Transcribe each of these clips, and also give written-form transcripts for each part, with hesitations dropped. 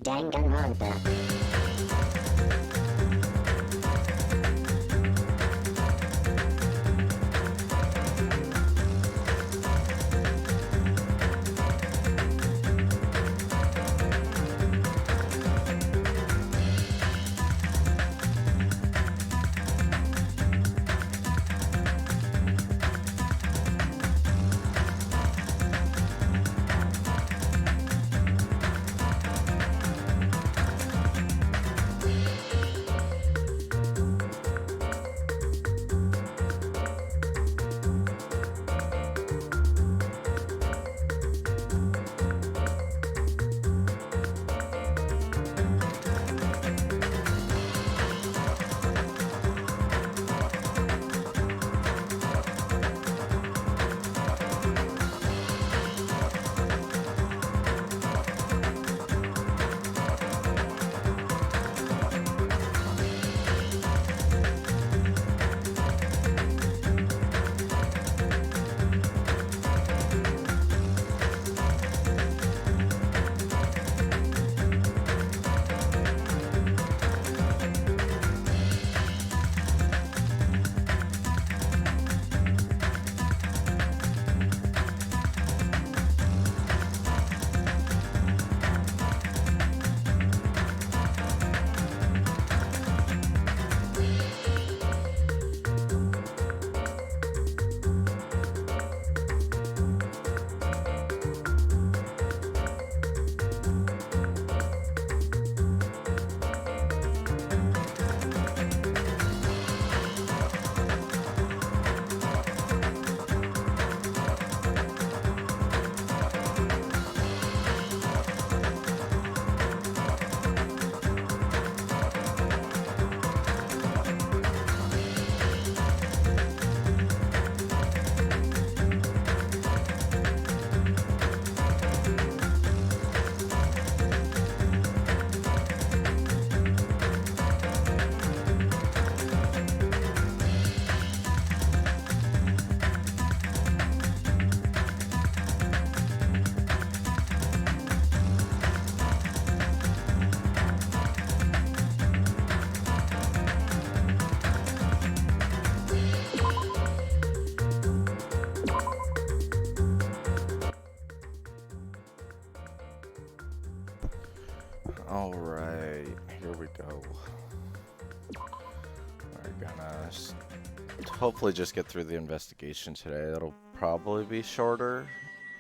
Danganronpa. Alright, here we go. We're gonna hopefully just get through the investigation today. That'll probably be shorter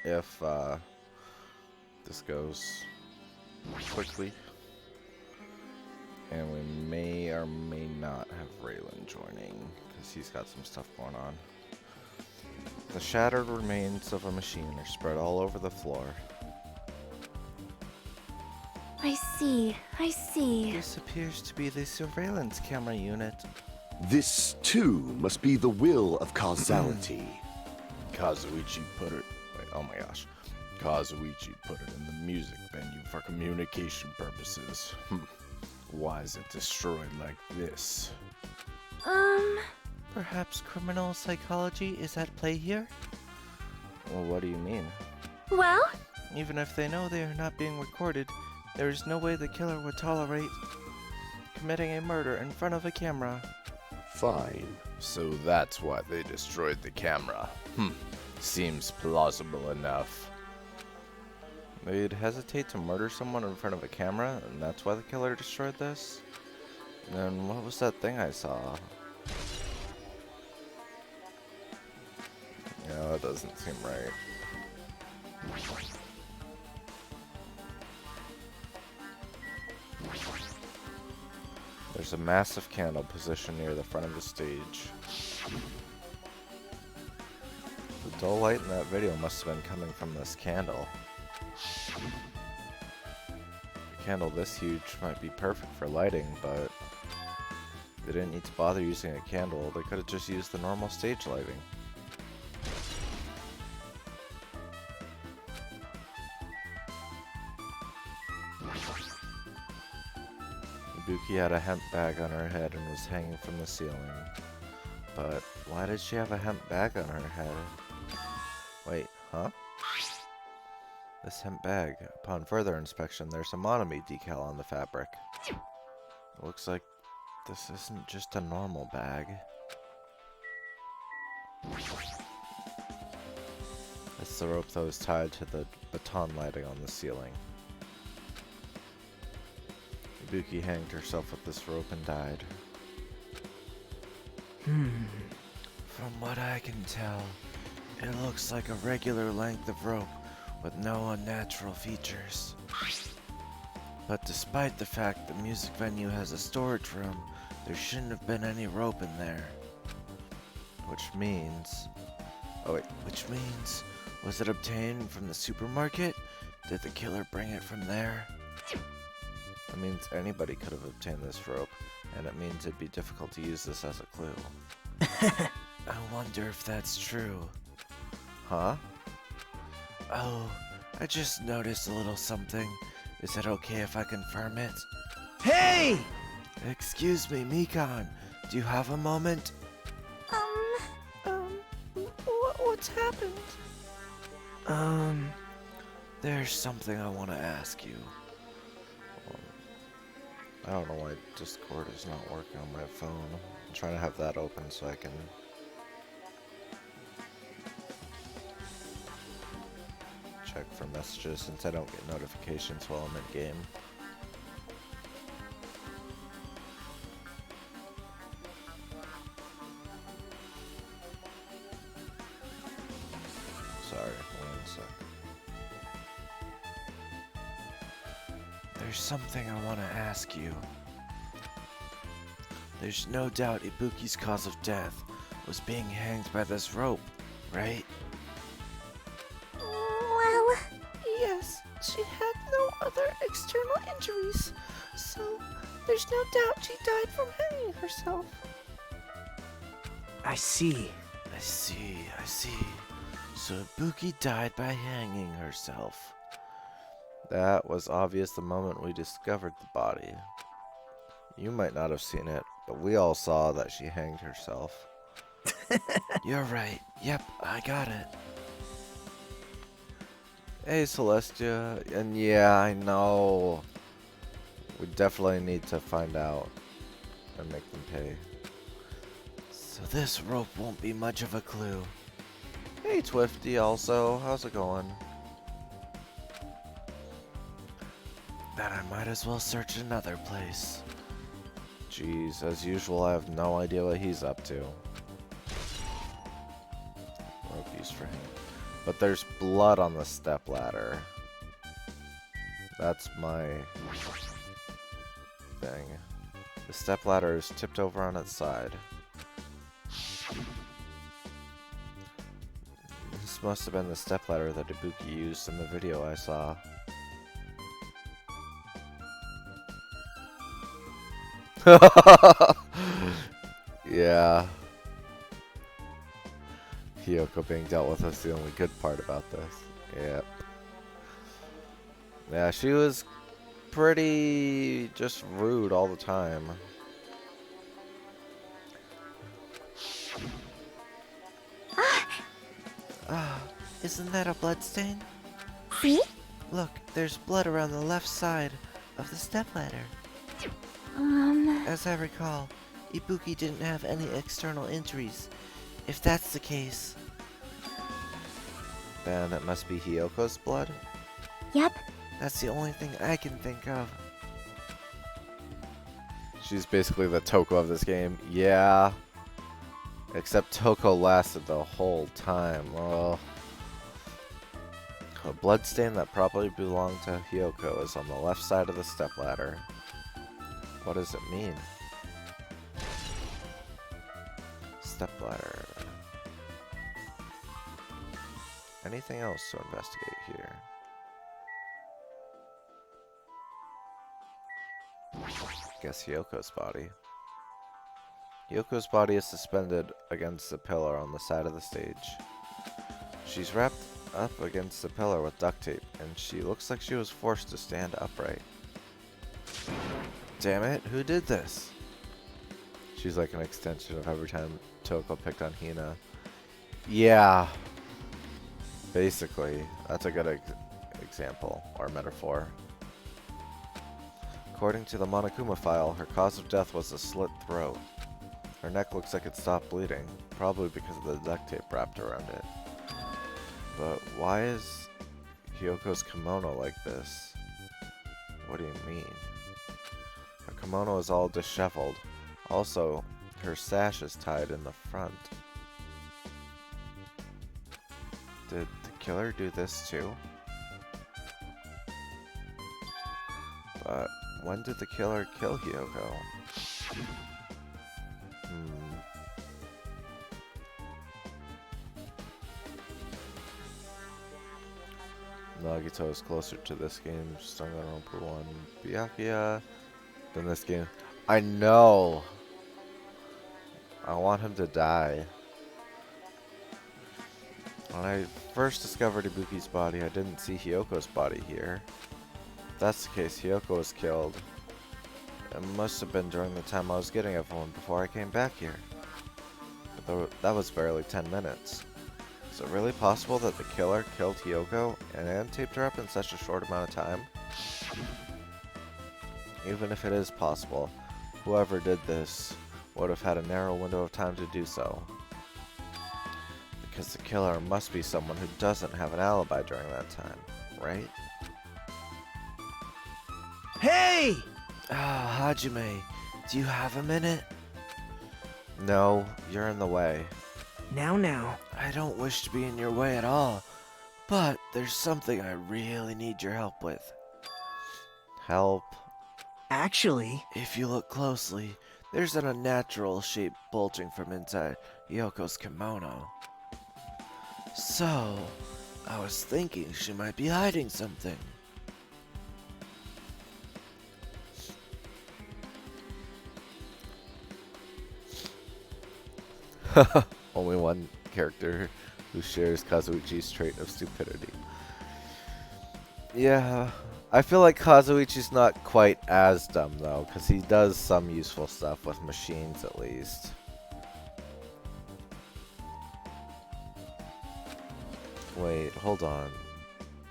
if this goes quickly. And we may or may not have Raylan joining, because he's got some stuff going on. The shattered remains of a machine are spread all over the floor. I see, I see. This appears to be the surveillance camera unit. This, too, must be the will of causality. Kazuichi put it... Wait, oh my gosh. Kazuichi put it in the music venue for communication purposes. Why is it destroyed like this? Perhaps criminal psychology is at play here? Well, what do you mean? Well? Even if they know they are not being recorded, there is no way the killer would tolerate committing a murder in front of a camera. Fine. So that's why they destroyed the camera. Seems plausible enough. They'd hesitate to murder someone in front of a camera, and that's why the killer destroyed this? Then what was that thing I saw? Yeah, that doesn't seem right. There's a massive candle positioned near the front of the stage. The dull light in that video must have been coming from this candle. A candle this huge might be perfect for lighting, but they didn't need to bother using a candle. They could have just used the normal stage lighting. Ibuki had a hemp bag on her head and was hanging from the ceiling. But why did she have a hemp bag on her head? Wait, huh? This hemp bag. Upon further inspection, there's a Monami decal on the fabric. Looks like this isn't just a normal bag. It's the rope that was tied to the baton lighting on the ceiling. Ibuki hanged herself with this rope and died. From what I can tell, it looks like a regular length of rope with no unnatural features. But despite the fact the music venue has a storage room, there shouldn't have been any rope in there. Which means... was it obtained from the supermarket? Did the killer bring it from there? That means anybody could have obtained this rope, and it means it'd be difficult to use this as a clue. I wonder if that's true. Huh? Oh, I just noticed a little something. Is it okay if I confirm it? Hey! Excuse me, Mikan. Do you have a moment? What's happened? There's something I want to ask you. I don't know why Discord is not working on my phone. I'm trying to have that open so I can check for messages since I don't get notifications while I'm in game. Sorry, one sec. There's something I want to ask you. There's no doubt Ibuki's cause of death was being hanged by this rope, right? Well... Yes, she had no other external injuries, so there's no doubt she died from hanging herself. I see. I see. So Ibuki died by hanging herself. That was obvious the moment we discovered the body. You might not have seen it, but we all saw that she hanged herself. You're right. Yep, I got it. Hey, Celestia. And yeah, I know. We definitely need to find out and make them pay. So this rope won't be much of a clue. Hey, Twifty also. How's it going? Then I might as well search another place. Jeez, as usual, I have no idea what he's up to. Rope used for him. But there's blood on the stepladder. That's my thing. The stepladder is tipped over on its side. This must have been the stepladder that Ibuki used in the video I saw. Yeah. Hiyoko being dealt with is the only good part about this. Yep. Yeah, she was pretty just rude all the time. Ah, isn't that a bloodstain? See? Look, there's blood around the left side of the stepladder. As I recall, Ibuki didn't have any external injuries. If that's the case, then it must be Hiyoko's blood? Yep. That's the only thing I can think of. She's basically the Toko of this game. Yeah. Except Toko lasted the whole time. Oh. A bloodstain that probably belonged to Hiyoko is on the left side of the stepladder. What does it mean? Stepladder. Anything else to investigate here? Guess Hiyoko's body. Hiyoko's body is suspended against the pillar on the side of the stage. She's wrapped up against the pillar with duct tape, and she looks like she was forced to stand upright. Damn it, who did this? She's like an extension of every time Toko picked on Hina. Yeah. Basically, that's a good example, or metaphor. According to the Monokuma file, her cause of death was a slit throat. Her neck looks like it stopped bleeding, probably because of the duct tape wrapped around it. But why is Hiyoko's kimono like this? What do you mean? Her kimono is all disheveled. Also, her sash is tied in the front. Did the killer do this too? But when did the killer kill Hiyoko? Nagito is closer to this game's Danganronpa 1 Byakuya than this game. I know! I want him to die. When I first discovered Ibuki's body, I didn't see Hiyoko's body here. If that's the case, Hiyoko was killed. It must have been during the time I was getting everyone before I came back here. But that was barely 10 minutes. Is it really possible that the killer killed Hiyoko and taped her up in such a short amount of time? Even if it is possible, whoever did this would have had a narrow window of time to do so. Because the killer must be someone who doesn't have an alibi during that time, right? Hey! Ah, Hajime, do you have a minute? No, you're in the way. Now. I don't wish to be in your way at all, but there's something I really need your help with. Help? Actually, If you look closely, there's an unnatural shape bulging from inside Yoko's kimono. So, I was thinking she might be hiding something. Only one character who shares Kazuichi's trait of stupidity. Yeah, I feel like Kazuichi's not quite as dumb though, because he does some useful stuff with machines at least. Wait, hold on.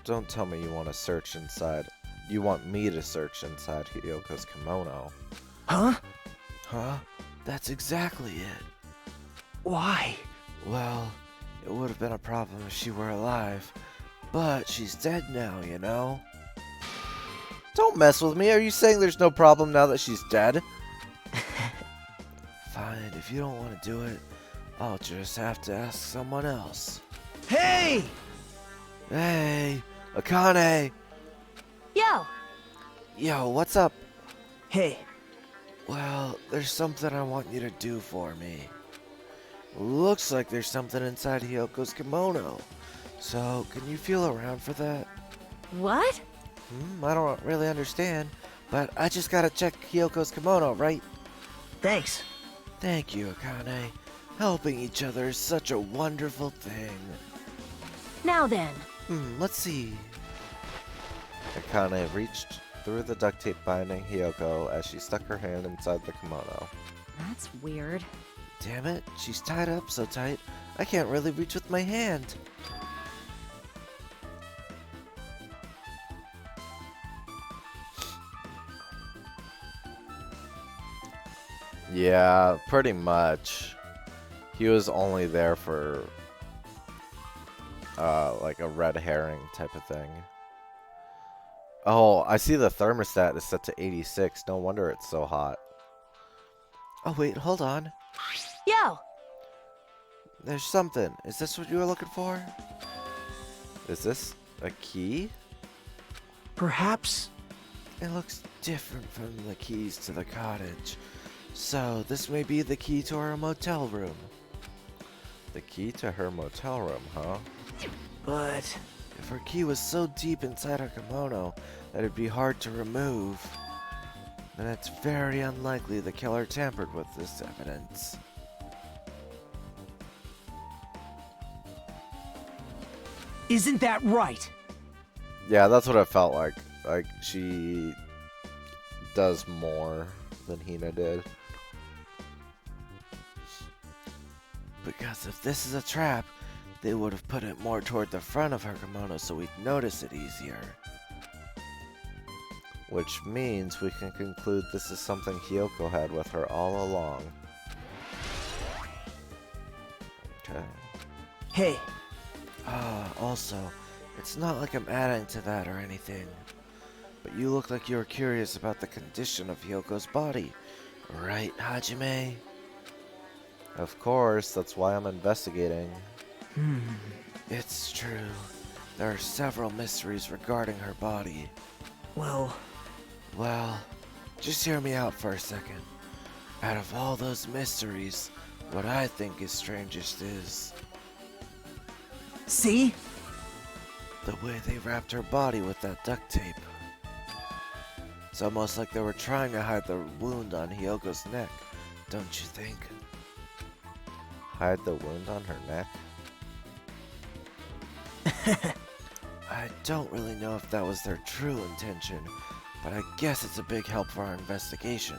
Don't tell me you want to search inside. You want me to search inside Hiyoko's kimono. huh? Huh? That's exactly it. Why? Well, it would have been a problem if she were alive. But she's dead now, you know? Don't mess with me. Are you saying there's no problem now that she's dead? Fine, if you don't want to do it, I'll just have to ask someone else. Hey! Hey, Akane! Yo! Yo, what's up? Hey, Well, there's something I want you to do for me. Looks like there's something inside Hiyoko's kimono. So, can you feel around for that? What? I don't really understand, but I just gotta check Hiyoko's kimono, right? Thanks. Thank you, Akane. Helping each other is such a wonderful thing. Now then. Let's see. Akane reached through the duct tape binding Hiyoko as she stuck her hand inside the kimono. That's weird. Damn it, she's tied up so tight, I can't really reach with my hand. Yeah, pretty much. He was only there for, like a red herring type of thing. Oh, I see the thermostat is set to 86. No wonder it's so hot. Oh, wait, hold on. Yo! There's something. Is this what you were looking for? Is this a key? Perhaps. It looks different from the keys to the cottage. So, this may be the key to her motel room. The key to her motel room, huh? But If her key was so deep inside her kimono that it'd be hard to remove, then it's very unlikely the killer tampered with this evidence. isn't that right? Yeah, that's what it felt like. Like, she does more than Hina did. Because if this is a trap, they would have put it more toward the front of her kimono so we'd notice it easier. Which means we can conclude this is something Hiyoko had with her all along. Okay. Hey, Also, it's not like I'm adding to that or anything. But you look like you were curious about the condition of Hiyoko's body. Right, Hajime? Of course, that's why I'm investigating. It's true. There are several mysteries regarding her body. well, Well, just hear me out for a second. Out of all those mysteries, what I think is strangest is see? the way they wrapped her body with that duct tape. It's almost like they were trying to hide the wound on Hyogo's neck, don't you think? Hide the wound on her neck? I don't really know if that was their true intention, but I guess it's a big help for our investigation.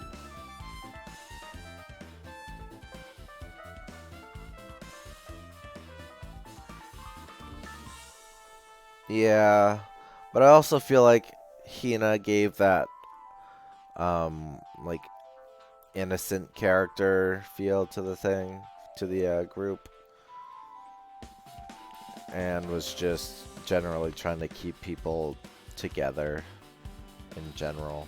Yeah, but I also feel like Hina gave that, like, innocent character feel to the thing, to the group, and was just generally trying to keep people together in general.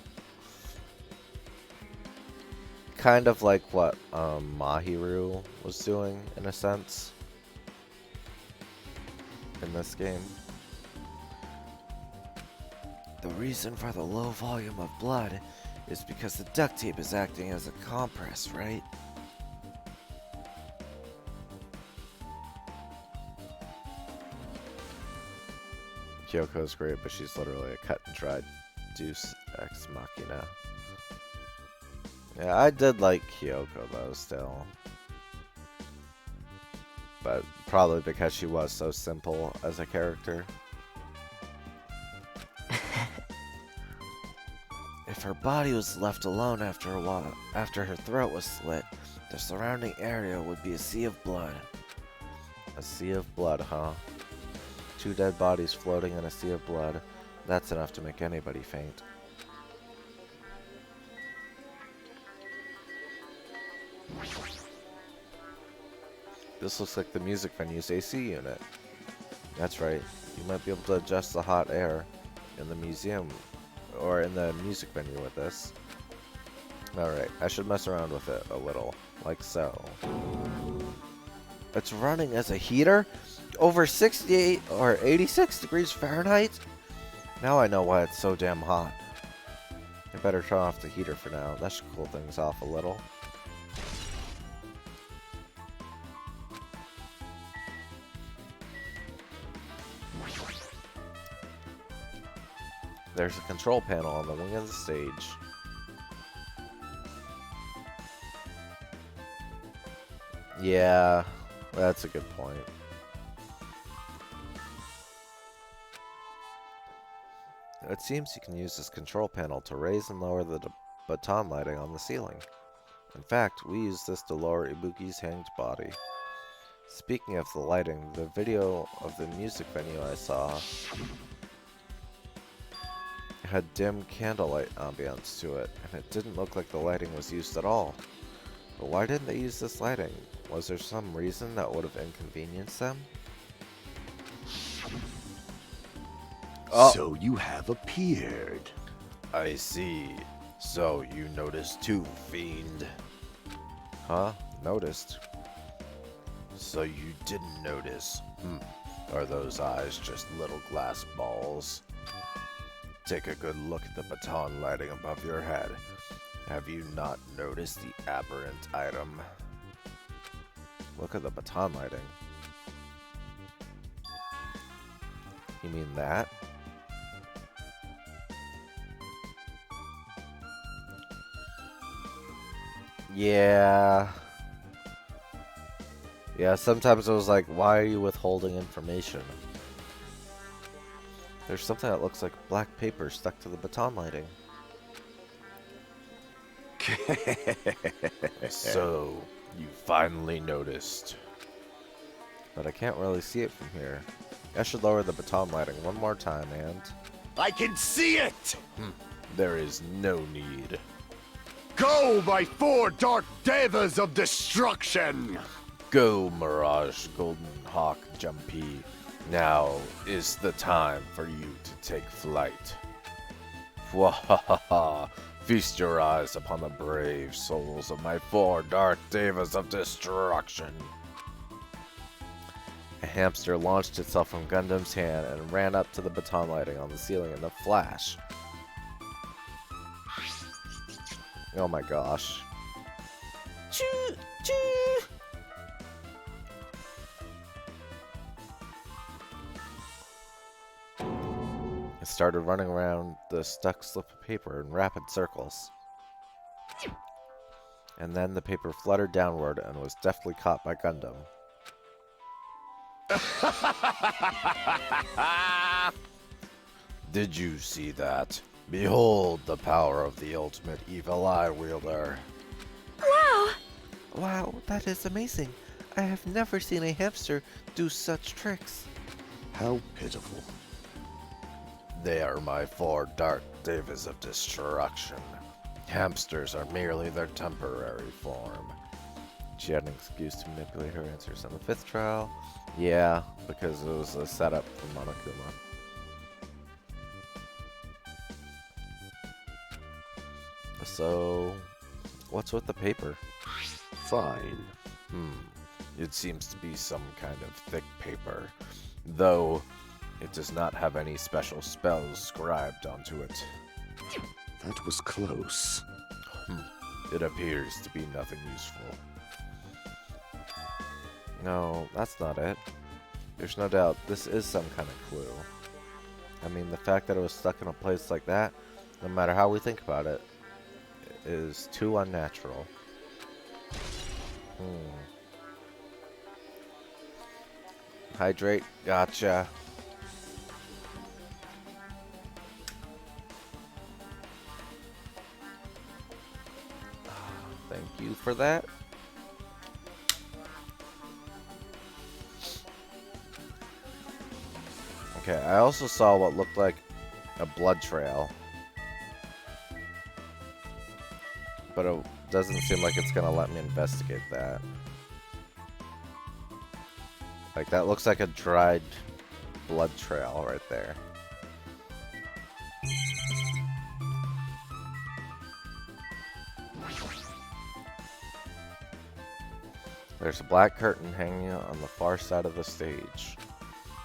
Kind of like what Mahiru was doing, in a sense, in this game. The reason for the low volume of blood is because the duct tape is acting as a compress, right? Kyoko's great, but she's literally a cut and dried Deus Ex Machina. Yeah, I did like Kyoko though, still. But probably because she was so simple as a character. If her body was left alone after a while, after her throat was slit, the surrounding area would be a sea of blood. A sea of blood, huh? 2 dead bodies floating in a sea of blood. That's enough to make anybody faint. This looks like the music venue's AC unit. That's right. You might be able to adjust the hot air in the museum or in the music venue with this. Alright, I should mess around with it a little, like so. It's running as a heater? Over 68 or 86 degrees Fahrenheit? Now I know why it's so damn hot. I better turn off the heater for now. That should cool things off a little. There's a control panel on the wing of the stage. Yeah, that's a good point. It seems you can use this control panel to raise and lower the baton lighting on the ceiling. In fact, we use this to lower Ibuki's hanged body. Speaking of the lighting, the video of the music venue I saw had dim candlelight ambience to it, and it didn't look like the lighting was used at all. But why didn't they use this lighting? Was there some reason that would have inconvenienced them? Oh. So you have appeared. I see. So you noticed too, fiend. Huh? Noticed? So you didn't notice. Are those eyes just little glass balls? Take a good look at the baton lighting above your head. Have you not noticed the aberrant item? Look at the baton lighting. You mean that? Yeah. Yeah, sometimes I was like, why are you withholding information? There's something that looks like black paper stuck to the baton lighting. So, you finally noticed. But I can't really see it from here. I should lower the baton lighting one more time, and... I can see it! There is no need. Go, my 4 dark devas of destruction! Go, Mirage, Golden Hawk, Jumpy. Now is the time for you to take flight. Wahahaha! Feast your eyes upon the brave souls of my 4 dark devas of destruction. A hamster launched itself from Gundam's hand and ran up to the baton lighting on the ceiling in a flash. Oh my gosh. Choo! Choo! It started running around the stuck slip of paper in rapid circles. And then the paper fluttered downward and was deftly caught by Gundam. Did you see that? Behold the power of the ultimate evil eye wielder. Wow! Wow, that is amazing. I have never seen a hamster do such tricks. How pitiful. They are my 4 dark devas of destruction. Hamsters are merely their temporary form. She had an excuse to manipulate her answers on the 5th trial. Yeah, because it was a setup for Monokuma. So, what's with the paper? Fine. It seems to be some kind of thick paper, though it does not have any special spells scribed onto it. That was close. It appears to be nothing useful. No, that's not it. There's no doubt this is some kind of clue. I mean, the fact that it was stuck in a place like that, no matter how we think about it, is too unnatural. Hydrate, gotcha. Thank you for that. Okay, I also saw what looked like a blood trail. But it doesn't seem like it's gonna let me investigate that. Like, that looks like a dried blood trail right there. There's a black curtain hanging on the far side of the stage.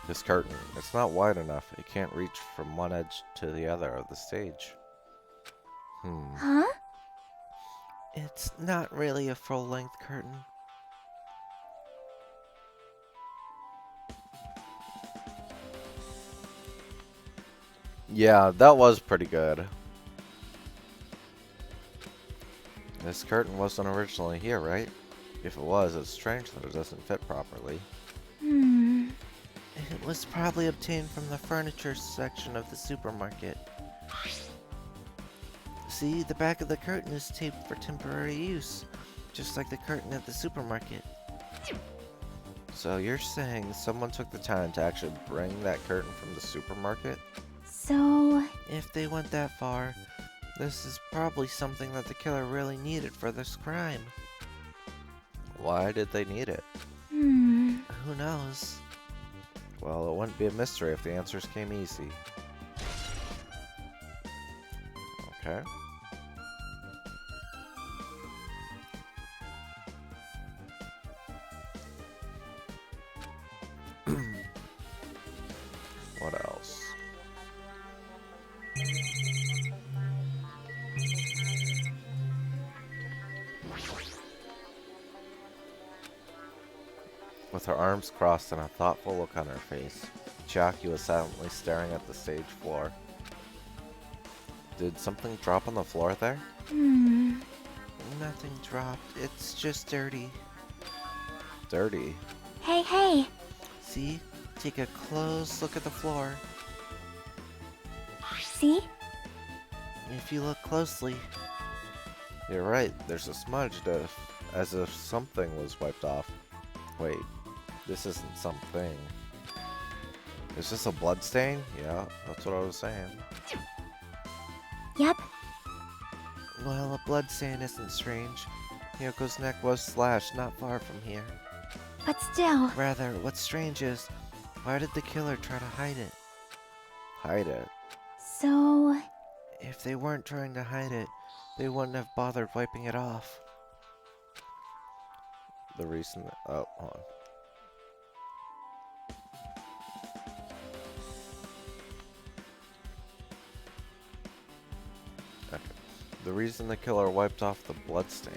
This curtain, it's not wide enough. It can't reach from one edge to the other of the stage. Huh? It's not really a full-length curtain. Yeah, that was pretty good. This curtain wasn't originally here, right? If it was, it's strange that it doesn't fit properly. It was probably obtained from the furniture section of the supermarket. See, the back of the curtain is taped for temporary use, just like the curtain at the supermarket. So you're saying someone took the time to actually bring that curtain from the supermarket? So, If they went that far, this is probably something that the killer really needed for this crime. Why did they need it? Who knows? Well, it wouldn't be a mystery if the answers came easy. Okay. What else? With her arms crossed and a thoughtful look on her face, Chiaki was silently staring at the stage floor. Did something drop on the floor there? Nothing dropped. It's just dirty. Dirty. hey. See? Take a close look at the floor. See? If you look closely, You're right, there's a smudge as if something was wiped off. Wait, this isn't something. Is this a blood stain? Yeah, that's what I was saying. Yep. well, a blood stain isn't strange. Yoko's neck was slashed not far from here. But still, Rather, what's strange is, why did the killer try to hide it? Hide it. so, If they weren't trying to hide it, they wouldn't have bothered wiping it off. The reason. Oh, hold on. Okay. The reason the killer wiped off the bloodstain.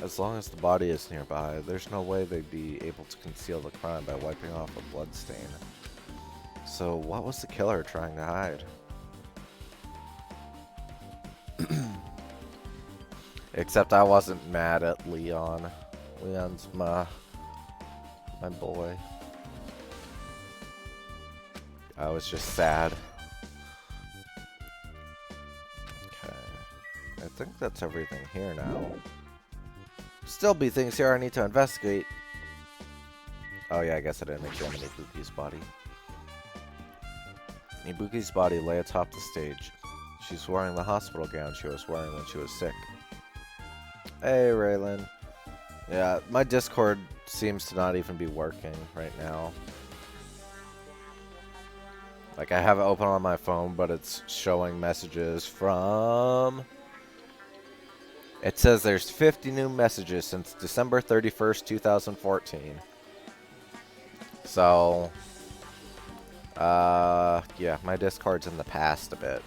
As long as the body is nearby, there's no way they'd be able to conceal the crime by wiping off a bloodstain. So, what was the killer trying to hide? Except I wasn't mad at Leon. Leon's my boy. I was just sad. Okay. I think that's everything here now. Still be things here I need to investigate. Oh yeah, I guess I didn't examine Ibuki's body. Ibuki's body lay atop the stage. She's wearing the hospital gown she was wearing when she was sick. Hey, Raylan. Yeah, my Discord seems to not even be working right now. Like, I have it open on my phone, but it's showing messages from... It says there's 50 new messages since December 31st, 2014. So... yeah, my Discord's in the past a bit.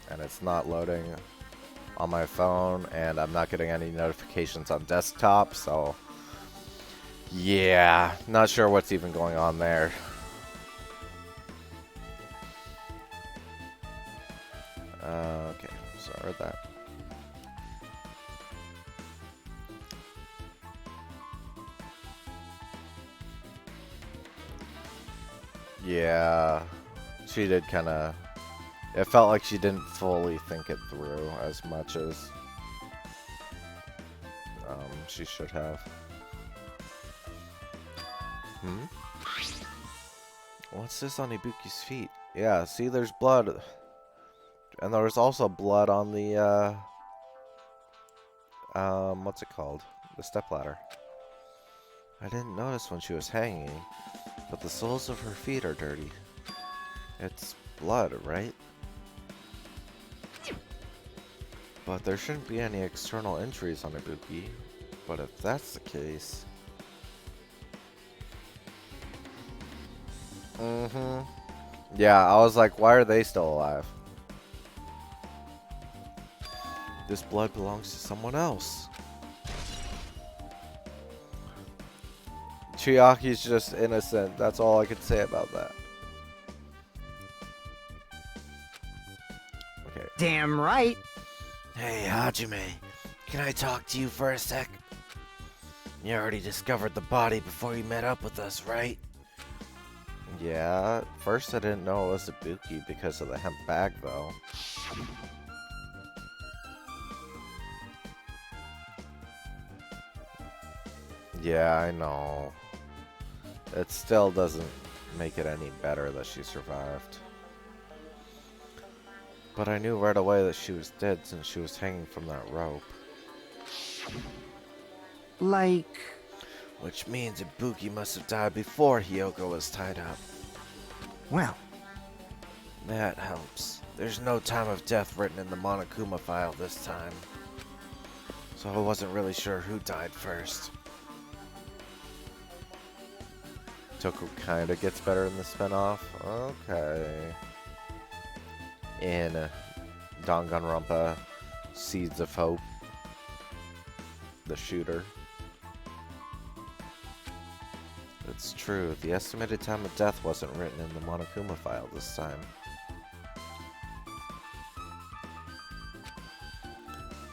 And it's not loading on my phone, and I'm not getting any notifications on desktop, so... Yeah, not sure what's even going on there. Okay, sorry that. Yeah, she did kind of... It felt like she didn't fully think it through as much as she should have. What's this on Ibuki's feet? Yeah, see, there's blood. And there was also blood on the, what's it called? The stepladder. I didn't notice when she was hanging, but the soles of her feet are dirty. It's blood, right? But there shouldn't be any external injuries on Ibuki. But if that's the case... Yeah, I was like, why are they still alive? This blood belongs to someone else. Chiaki's just innocent. That's all I could say about that. Okay. Damn right. Hey, Hajime, Can I talk to you for a sec? You already discovered the body before you met up with us, right? Yeah, at first I didn't know it was Ibuki because of the hemp bag, though. Yeah, I know. It still doesn't make it any better that she survived. But I knew right away that she was dead since she was hanging from that rope. Like... Which means Ibuki must have died before Hyoko was tied up. Well, That helps. There's no time of death written in the Monokuma file this time. So I wasn't really sure who died first. Toku kinda gets better in the spinoff. Okay. In Danganronpa, Seeds of Hope, the shooter. It's true, the estimated time of death wasn't written in the Monokuma file this time.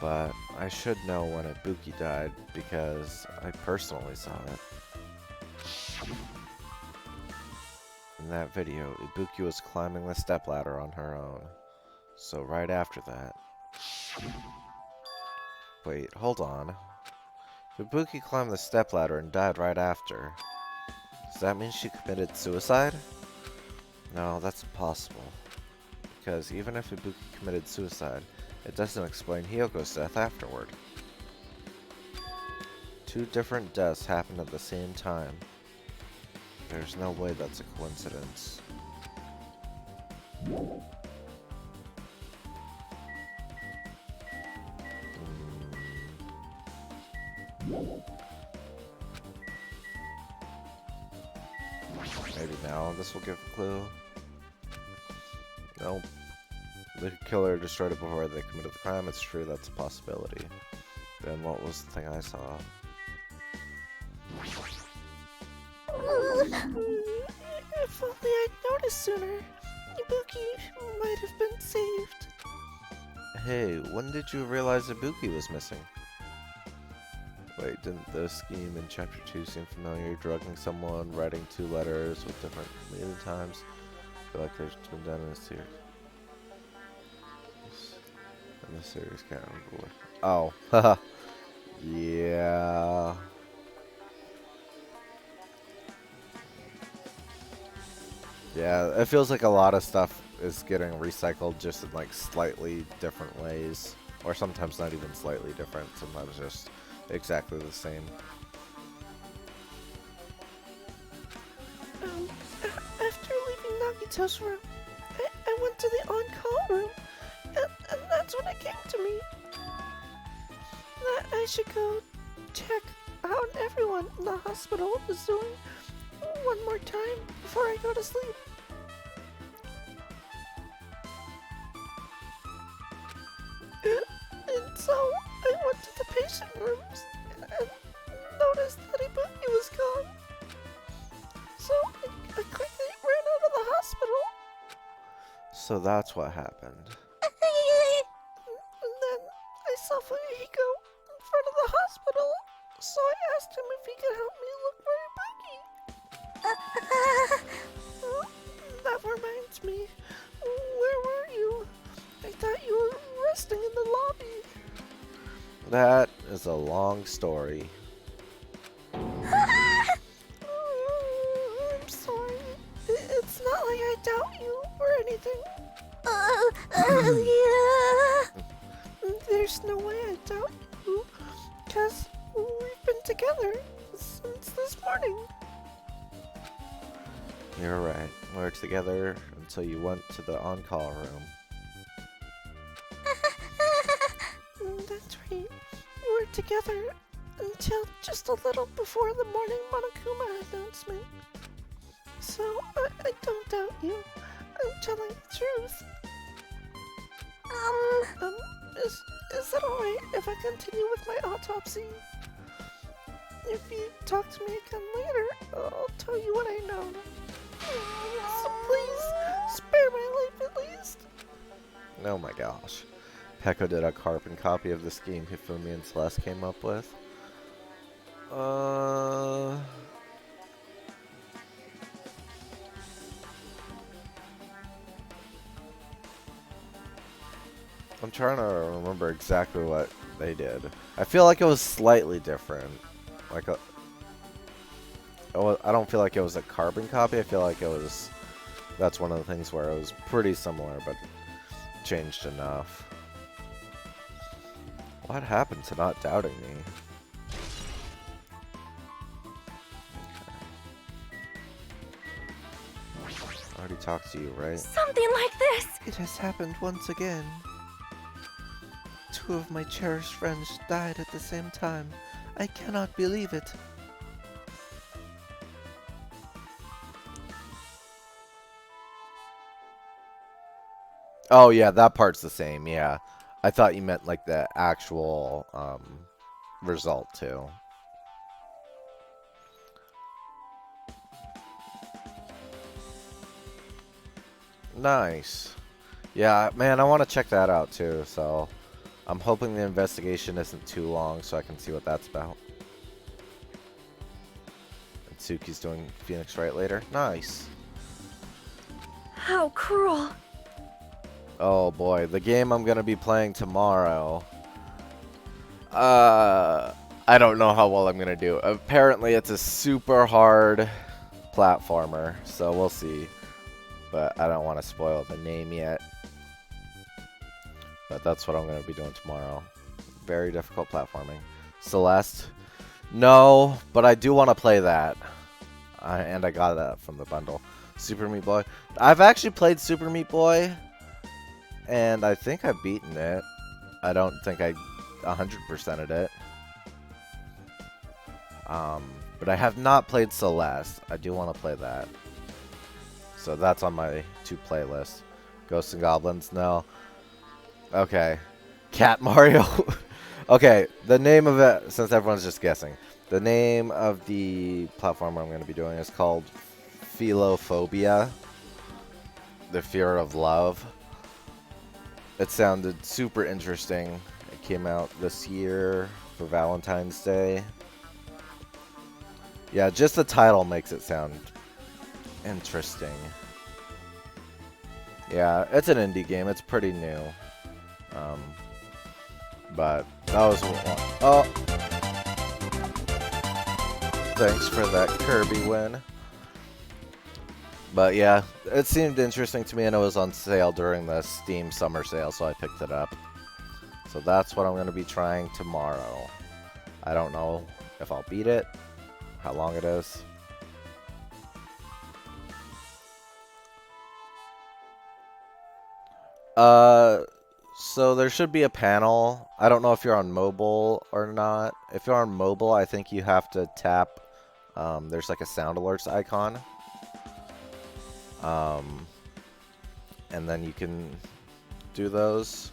But I should know when Ibuki died because I personally saw it. In that video, Ibuki was climbing the stepladder on her own. So right after that... Wait, hold on. Ibuki climbed the stepladder and died right after. Does that mean she committed suicide? No, that's impossible. Because even if Ibuki committed suicide, it doesn't explain Hyoko's death afterward. Two different deaths happened at the same time. There's no way that's a coincidence. Maybe now this will give a clue. Nope. The killer destroyed it before they committed the crime. It's true, that's a possibility. Then what was the thing I saw? if only I'd noticed sooner, Ibuki might have been saved. Hey, when did you realize Ibuki was missing? Wait, didn't the scheme in Chapter 2 seem familiar? Drugging someone, writing 2 letters with different meaning times? I feel like there's been done in this series. In this series, can't remember what. Oh, haha. Yeah. Yeah, it feels like a lot of stuff is getting recycled just in like slightly different ways. Or sometimes not even slightly different, sometimes just exactly the same. After leaving Nagito's room, I went to the on-call room, and that's when it came to me. That I should go check how everyone in the hospital is doing one more time before I go to sleep. And so I went to the patient rooms and noticed that Ibuki was gone. So I quickly ran out of the hospital. So that's what happened. And then I saw Fuyuhiko in front of the hospital, so I asked him if he could help me look for Ibuki. That reminds me, where were you? I thought you were resting in the lobby. That is a long story. I'm sorry. It's not like I doubt you or anything. There's no way I doubt you, because we've been together since this morning. You're right. We're together until you went to the on-call room. That's right. We're together until just a little before the morning Monokuma announcement. So I don't doubt you. I'm telling the truth. Is it alright if I continue with my autopsy? If you talk to me again later, I'll tell you what I know. So please, spare my life at least. Oh my gosh. Peko did a carbon copy of this game Hifumi and Celeste came up with. I'm trying to remember exactly what they did. I feel like it was slightly different. Like I don't feel like it was a carbon copy. I feel like it was. That's one of the things where it was pretty similar, but changed enough. What happened to not doubting me? I already talked to you, right? Something like this! It has happened once again. 2 of my cherished friends died at the same time. I cannot believe it. Oh yeah, that part's the same, yeah. I thought you meant like the actual result too. Nice. Yeah, man, I want to check that out too, so I'm hoping the investigation isn't too long so I can see what that's about. And Tsuki's doing Phoenix Wright later. Nice. How cruel. Oh boy, the game I'm gonna be playing tomorrow. I don't know how well I'm gonna do. Apparently it's a super hard platformer, so we'll see. But I don't want to spoil the name yet. But that's what I'm gonna be doing tomorrow. Very difficult platforming. Celeste? No, but I do want to play that. And I got that from the bundle. Super Meat Boy. I've actually played Super Meat Boy. And I think I've beaten it. I don't think I 100%ed it. But I have not played Celeste. I do want to play that. So that's on my 2 playlists. Ghosts and Goblins, no. Okay. Cat Mario. Okay, the name of it, since everyone's just guessing. The name of the platformer I'm going to be doing is called Philophobia. The Fear of Love. It sounded super interesting. It came out this year for Valentine's Day. Yeah, just the title makes it sound interesting. Yeah, it's an indie game. It's pretty new. But that was one. Oh! Thanks for that Kirby win. But yeah, it seemed interesting to me, and it was on sale during the Steam summer sale, so I picked it up. So that's what I'm going to be trying tomorrow. I don't know if I'll beat it, how long it is. So there should be a panel. I don't know if you're on mobile or not. If you're on mobile, I think you have to tap, there's like a sound alerts icon. And then you can do those.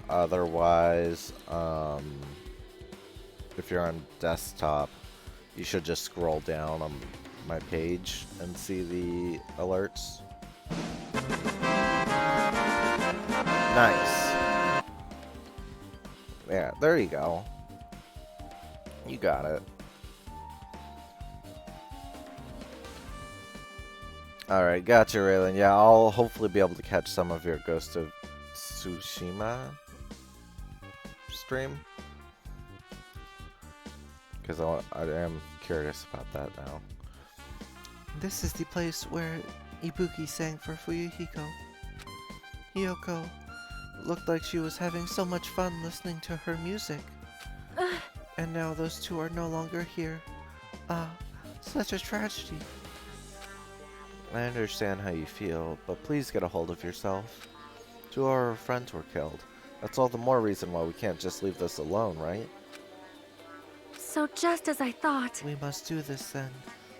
Otherwise, if you're on desktop, you should just scroll down on my page and see the alerts. Nice. Yeah, there you go. You got it. Alright, gotcha, Raylan. Yeah, I'll hopefully be able to catch some of your Ghost of Tsushima stream. Because I am curious about that now. This is the place where Ibuki sang for Fuyuhiko. Hiyoko looked like she was having so much fun listening to her music. And now those 2 are no longer here. Such a tragedy. I understand how you feel, but please get a hold of yourself. 2 of our friends were killed. That's all the more reason why we can't just leave this alone, right? So just as I thought. We must do this then,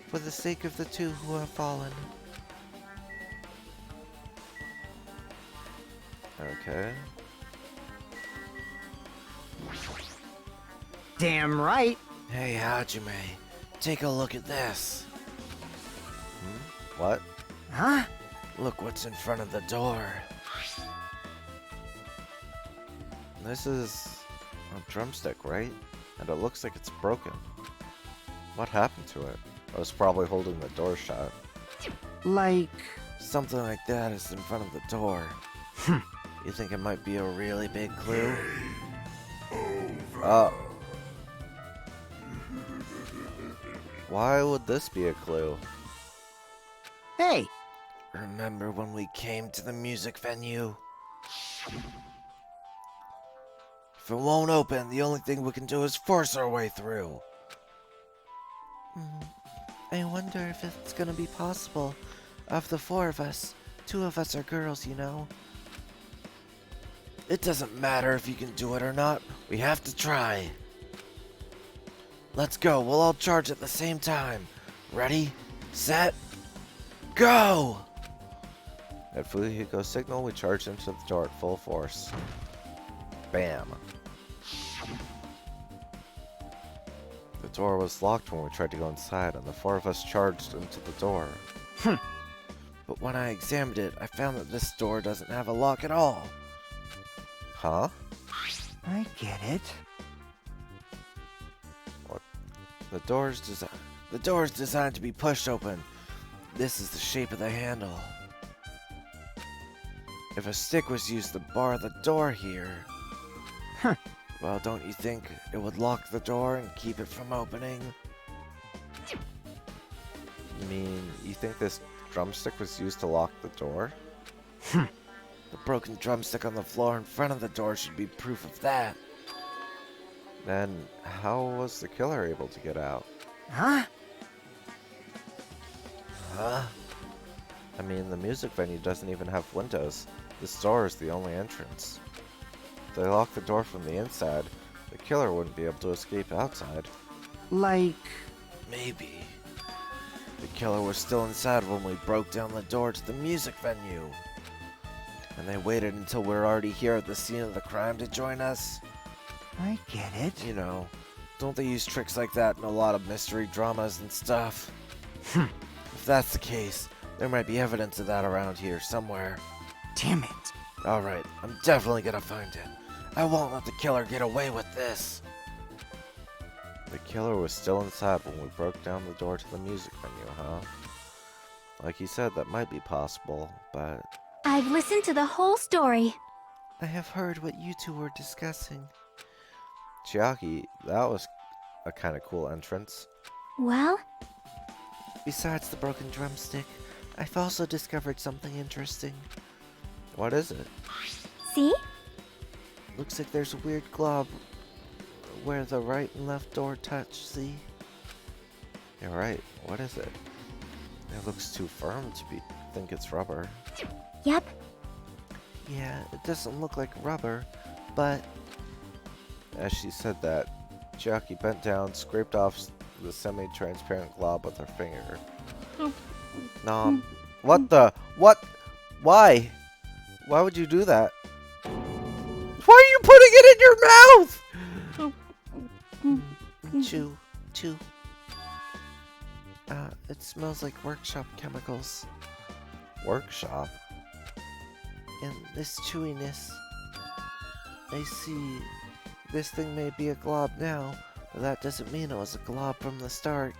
for the sake of the 2 who have fallen. Okay. Damn right. Hey, Hajime, take a look at this. What? Huh? Look what's in front of the door. This is a drumstick, right? And it looks like it's broken. What happened to it? I was probably holding the door shut. Like... Something like that is in front of the door. You think it might be a really big clue? Why would this be a clue? Hey! Remember when we came to the music venue? If it won't open, the only thing we can do is force our way through. I wonder if it's gonna be possible. Of the 4 of us, 2 of us are girls, you know. It doesn't matter if you can do it or not. We have to try. Let's go. We'll all charge at the same time. Ready, set, go! At Fuyuhiko's signal, we charged into the door at full force. Bam. The door was locked when we tried to go inside, and the 4 of us charged into the door. But when I examined it, I found that this door doesn't have a lock at all. Huh? I get it. The door is designed to be pushed open. This is the shape of the handle. If a stick was used to bar the door here, well, don't you think it would lock the door and keep it from opening? You mean, you think this drumstick was used to lock the door? The broken drumstick on the floor in front of the door should be proof of that. Then, how was the killer able to get out? Huh? Huh? I mean, the music venue doesn't even have windows. This door is the only entrance. If they lock the door from the inside, the killer wouldn't be able to escape outside. Like... Maybe. The killer was still inside when we broke down the door to the music venue. And they waited until we were already here at the scene of the crime to join us. I get it. You know, don't they use tricks like that in a lot of mystery dramas and stuff? If that's the case, there might be evidence of that around here somewhere. Damn it. Alright, I'm definitely gonna find it. I won't let the killer get away with this. The killer was still inside when we broke down the door to the music venue, huh? Like you said, that might be possible, but... I've listened to the whole story. I have heard what you two were discussing. Chiaki, that was a kind of cool entrance. Well? Besides the broken drumstick, I've also discovered something interesting. What is it? See? Looks like there's a weird glob where the right and left door touch, see? You're right, what is it? It looks too firm to think it's rubber. Yep. Yeah, it doesn't look like rubber, but... As she said that, Chiaki bent down, scraped off the semi-transparent glob with her finger. Nom. What the? What? Why? Why would you do that? Why are you putting it in your mouth? Chew. It smells like workshop chemicals. Workshop? And this chewiness. I see. This thing may be a glob now, but that doesn't mean it was a glob from the start.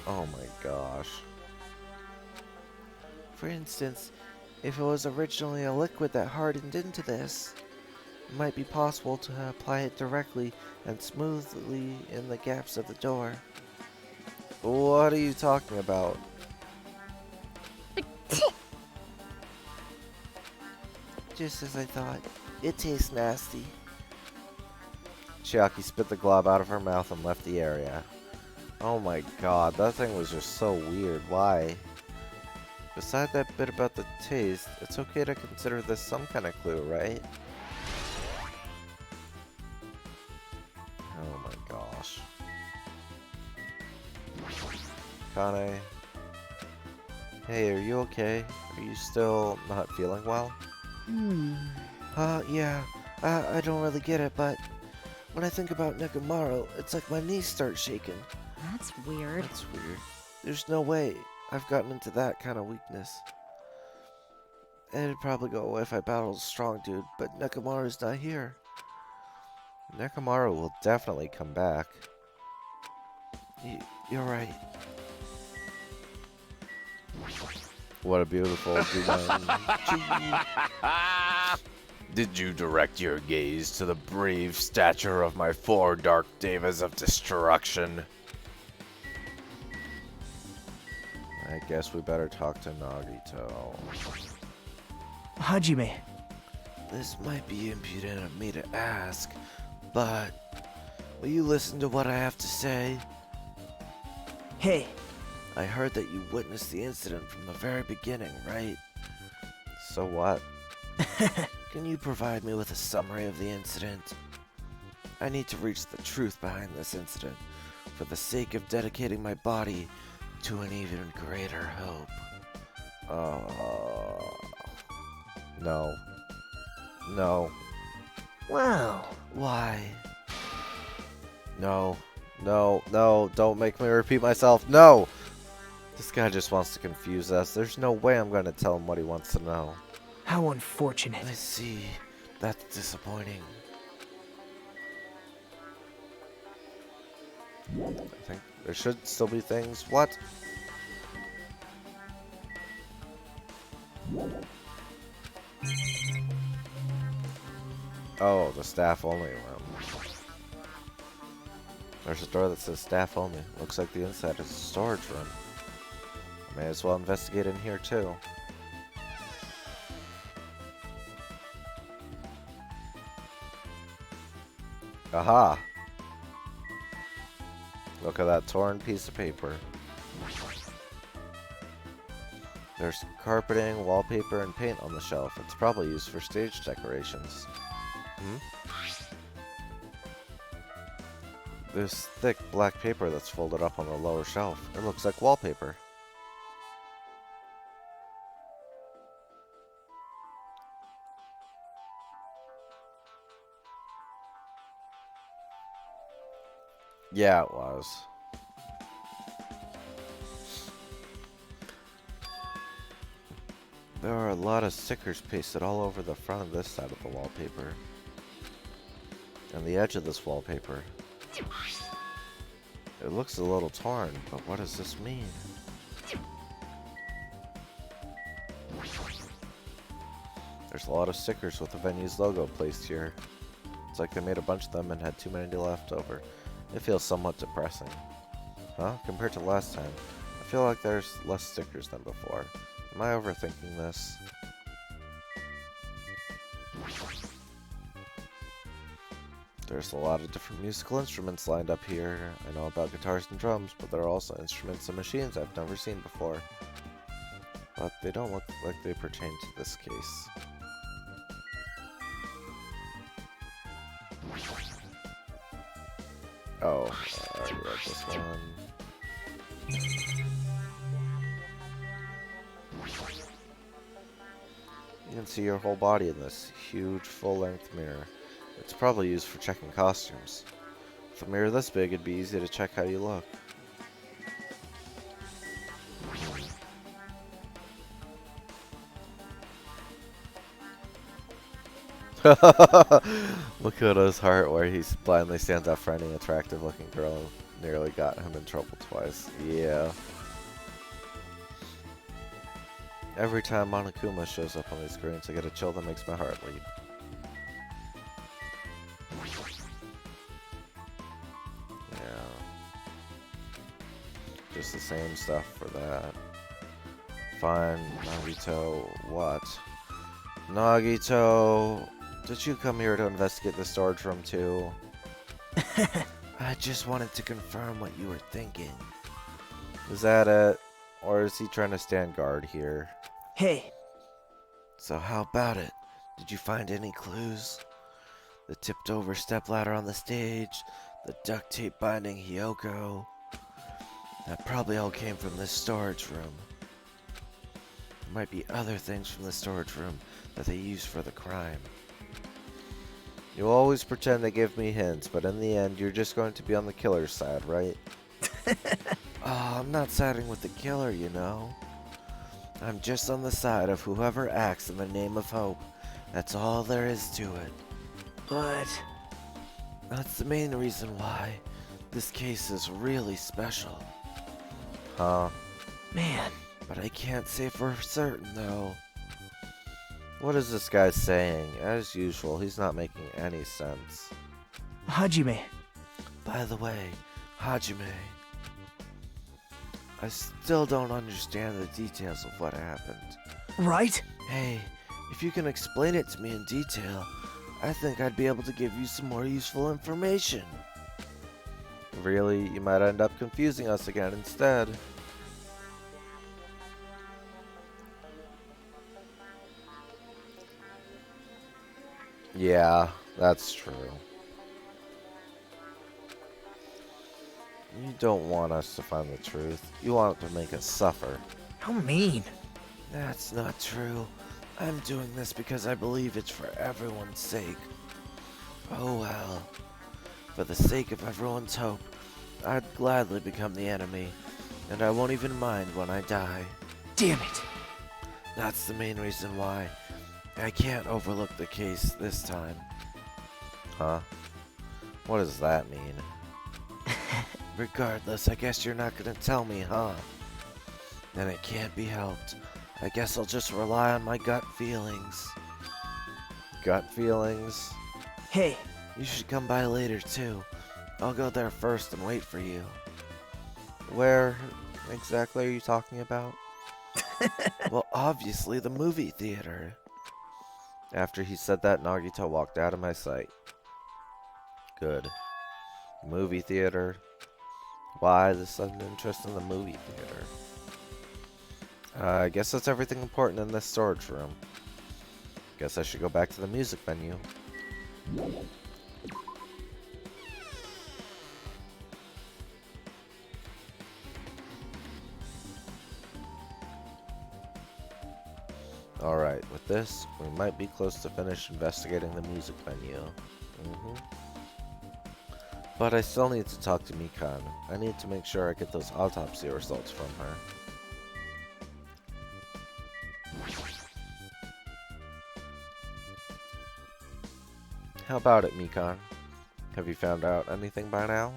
Oh my gosh. For instance, if it was originally a liquid that hardened into this, it might be possible to apply it directly and smoothly in the gaps of the door. What are you talking about? Just as I thought. It tastes nasty. Chiaki spit the glob out of her mouth and left the area. Oh my god, that thing was just so weird. Why? Beside that bit about the taste, it's okay to consider this some kind of clue, right? Oh my gosh. Kane. Hey, are you okay? Are you still not feeling well? Yeah. I don't really get it, but when I think about Nekomaru, it's like my knees start shaking. That's weird. That's weird. There's no way I've gotten into that kind of weakness. It'd probably go away if I battled a strong dude, but Nekomaru's not here. Nekomaru will definitely come back. You're right. What a beautiful Did you direct your gaze to the brave stature of my 4 dark devas of destruction? I guess we better talk to Nagito. Hajime. This might be impudent of me to ask, but will you listen to what I have to say? Hey. I heard that you witnessed the incident from the very beginning, right? So what? Can you provide me with a summary of the incident? I need to reach the truth behind this incident for the sake of dedicating my body to an even greater hope. No. No. Wow. Why? No. No. No. Don't make me repeat myself. No! This guy just wants to confuse us. There's no way I'm going to tell him what he wants to know. How unfortunate. I see. That's disappointing. I think there should still be things. What? Oh, the staff only room. There's a door that says staff only. Looks like the inside is a storage room. May as well investigate in here too. Aha! Look at that torn piece of paper. There's carpeting, wallpaper, and paint on the shelf. It's probably used for stage decorations. There's thick black paper that's folded up on the lower shelf. It looks like wallpaper. Yeah, it was. There are a lot of stickers pasted all over the front of this side of the wallpaper. And the edge of this wallpaper. It looks a little torn, but what does this mean? There's a lot of stickers with the venue's logo placed here. It's like they made a bunch of them and had too many left over. It feels somewhat depressing. Huh? Compared to last time, I feel like there's less stickers than before. Am I overthinking this? There's a lot of different musical instruments lined up here. I know about guitars and drums, but there are also instruments and machines I've never seen before. But they don't look like they pertain to this case. Oh, I already read this one. You can see your whole body in this huge full-length mirror. It's probably used for checking costumes. With a mirror this big, it'd be easy to check how you look. Look at his heart where he blindly stands up for any attractive looking girl. Nearly got him in trouble twice. Yeah. Every time Monokuma shows up on these screens, I get a chill that makes my heart leap. Yeah. Just the same stuff for that. Fine, Nagito, what? Nagito, did you come here to investigate the storage room too? I just wanted to confirm what you were thinking. Is that it? Or is he trying to stand guard here? Hey. So how about it? Did you find any clues? The tipped over stepladder on the stage, the duct tape binding Hiyoko. That probably all came from this storage room. There might be other things from the storage room that they used for the crime. You always pretend to give me hints, but in the end, you're just going to be on the killer's side, right? Oh, I'm not siding with the killer, you know. I'm just on the side of whoever acts in the name of hope. That's all there is to it. But... That's the main reason why this case is really special. Huh? Man. But I can't say for certain, though. What is this guy saying? As usual, he's not making any sense. Hajime. By the way, Hajime, I still don't understand the details of what happened. Right? Hey, if you can explain it to me in detail, I think I'd be able to give you some more useful information. Really, you might end up confusing us again instead. Yeah, that's true. You don't want us to find the truth. You want to make us suffer. How mean. That's not true. I'm doing this because I believe it's for everyone's sake. Oh well. For the sake of everyone's hope, I'd gladly become the enemy, and I won't even mind when I die. Damn it. That's the main reason why I can't overlook the case this time. Huh? What does that mean? Regardless, I guess you're not gonna tell me, huh? Then it can't be helped. I guess I'll just rely on my gut feelings. Gut feelings? Hey, You should come by later, too. I'll go there first and wait for you. Where exactly are you talking about? Well, obviously the movie theater. After he said that, Nagito walked out of my sight. Good. Movie theater? Why the sudden interest in the movie theater? I guess that's everything important in this storage room. Guess I should go back to the music venue. Alright, with this, we might be close to finish investigating the music venue. But I still need to talk to Mikan. I need to make sure I get those autopsy results from her. How about it, Mikan? Have you found out anything by now?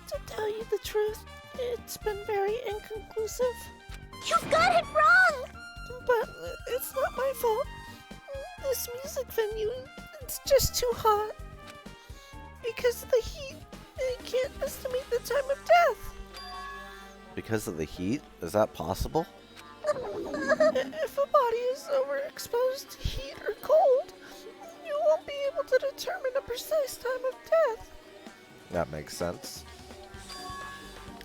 To tell you the truth, it's been very inconclusive. You've got it wrong! But it's not my fault. This music venue, it's just too hot. Because of the heat, I can't estimate the time of death. Because of the heat? Is that possible? If a body is overexposed to heat or cold, you won't be able to determine a precise time of death. That makes sense.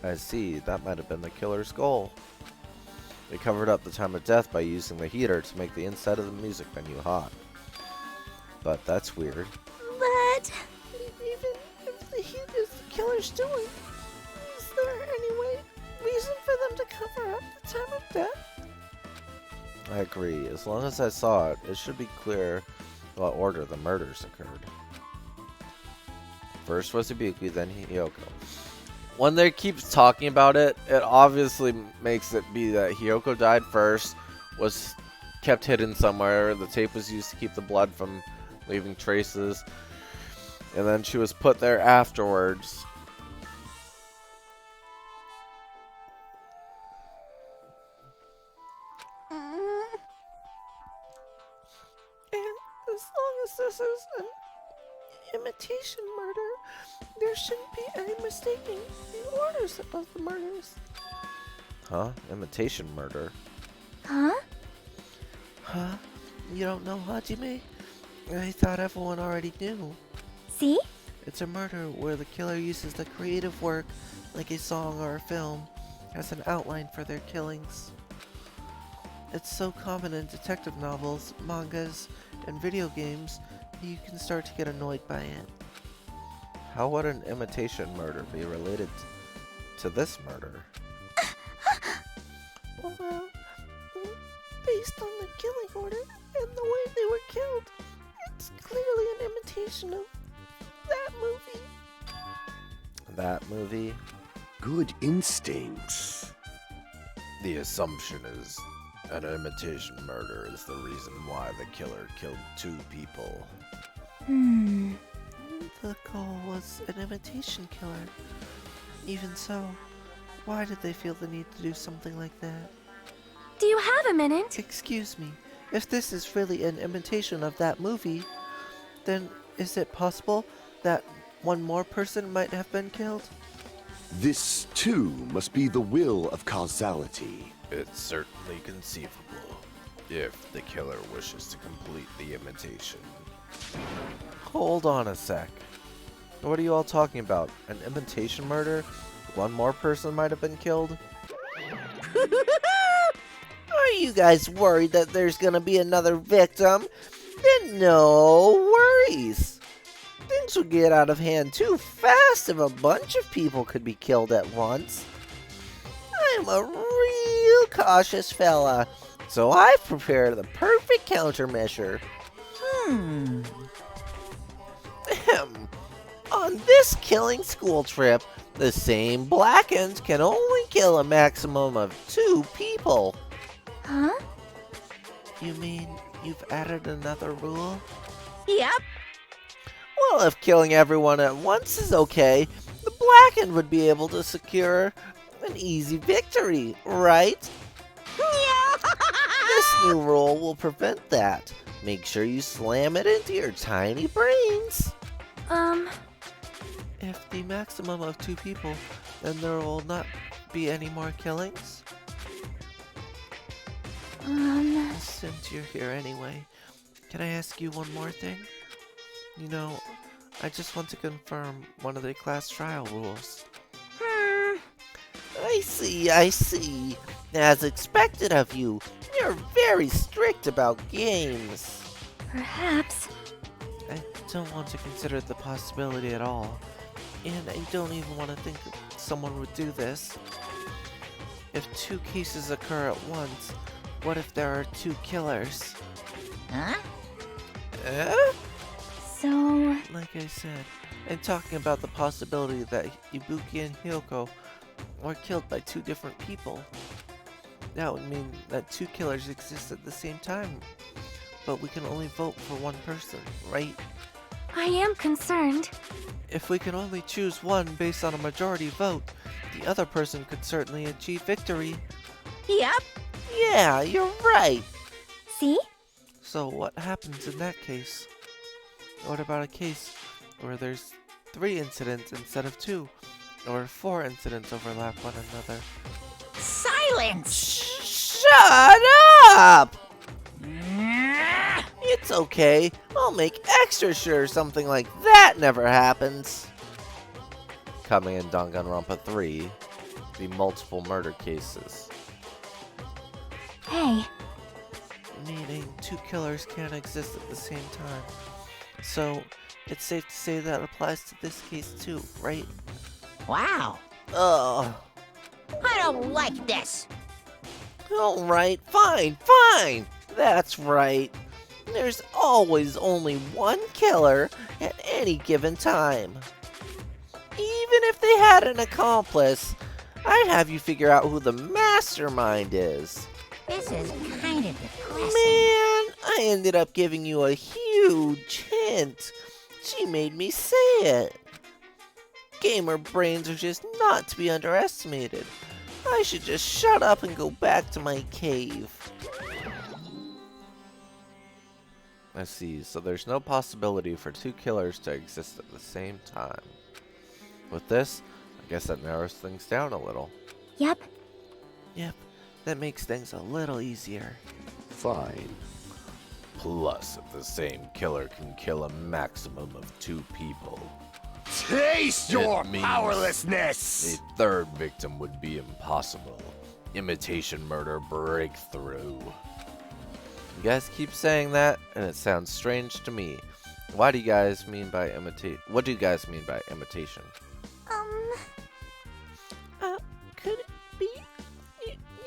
I see, that might have been the killer's goal. They covered up the time of death by using the heater to make the inside of the music venue hot. But that's weird. But... Even if the heat is the killer's doing, is there any reason for them to cover up the time of death? I agree. As long as I saw it, it should be clear what order the murders occurred. First was Ibuki, then Hiyoko. When they keep talking about it, it obviously makes it be that Hiyoko died first, was kept hidden somewhere, the tape was used to keep the blood from leaving traces, and then she was put there afterwards. And as long as this is an imitation murder, there shouldn't be any mistaking the orders of the murders. Huh? Imitation murder? Huh? Huh? You don't know Hajime? I thought everyone already knew. See? It's a murder where the killer uses the creative work, like a song or a film, as an outline for their killings. It's so common in detective novels, mangas, and video games that you can start to get annoyed by it. How would an imitation murder be related to this murder? Well, based on the killing order and the way they were killed, it's clearly an imitation of that movie. That movie? good instincts. The assumption is an imitation murder is the reason why the killer killed 2 people. The goal was an imitation killer. Even so, why did they feel the need to do something like that? Do you have a minute? Excuse me, if this is really an imitation of that movie, then is it possible that one more person might have been killed? This, too, must be the will of causality. It's certainly conceivable, if the killer wishes to complete the imitation. Hold on a sec. What are you all talking about? An imitation murder? One more person might have been killed? Are you guys worried that there's gonna be another victim? Then no worries. Things will get out of hand too fast if a bunch of people could be killed at once. I'm a real cautious fella, so I've prepared the perfect countermeasure. Ahem. On this killing school trip, the same Blackens can only kill a maximum of 2 people. Huh? You mean you've added another rule? Yep. Well, if killing everyone at once is okay, the Blackened would be able to secure an easy victory, right? This new rule will prevent that. Make sure you slam it into your tiny brains. If the maximum of 2 people, then there will not be any more killings? Since you're here anyway, can I ask you one more thing? You know, I just want to confirm one of the class trial rules. I see. As expected of you, you're very strict about games. Perhaps. I don't want to consider the possibility at all. And I don't even want to think someone would do this. If 2 cases occur at once, what if there are 2 killers? Huh? So... Like I said, I'm talking about the possibility that Ibuki and Hyoko were killed by 2 different people. That would mean that 2 killers exist at the same time. But we can only vote for one person, right? I am concerned. If we can only choose one based on a majority vote, the other person could certainly achieve victory. Yep. Yeah, you're right. See? So what happens in that case? What about a case where there's 3 incidents instead of 2? Or 4 incidents overlap one another? Silence! Shut up! It's okay. I'll make extra sure something like that never happens. Coming in Danganronpa 3, the multiple murder cases. Hey, Meaning 2 killers can't exist at the same time. So, it's safe to say that applies to this case too, right? Wow, Ugh. I don't like this. Alright, fine. That's right. There's always only one killer at any given time. Even if they had an accomplice, I'd have you figure out who the mastermind is. This is kind of depressing. Man, I ended up giving you a huge hint. She made me say it. Gamer brains are just not to be underestimated. I should just shut up and go back to my cave. I see, so there's no possibility for 2 killers to exist at the same time. With this, I guess that narrows things down a little. yep. Yep, that makes things a little easier. Fine. Plus, if the same killer can kill a maximum of 2 people, Taste It your means powerlessness! a 3rd victim would be impossible. Imitation murder breakthrough. You guys keep saying that, and it sounds strange to me. What do you guys mean by imitation? Could it be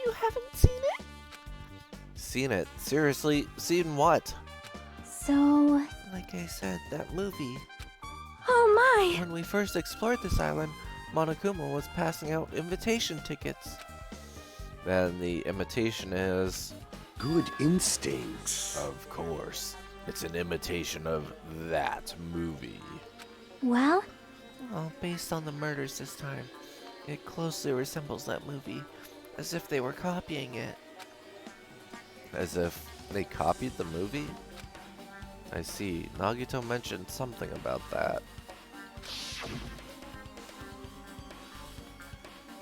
you haven't seen it? Seen it? Seriously? Seen what? So... Like I said, that movie. Oh my! When we first explored this island, Monokuma was passing out invitation tickets. Then the imitation is... Good instincts. Of course. It's an imitation of that movie. Well, Well, based on the murders this time, it closely resembles that movie, as if they were copying it. As if they copied the movie? I see. Nagito mentioned something about that.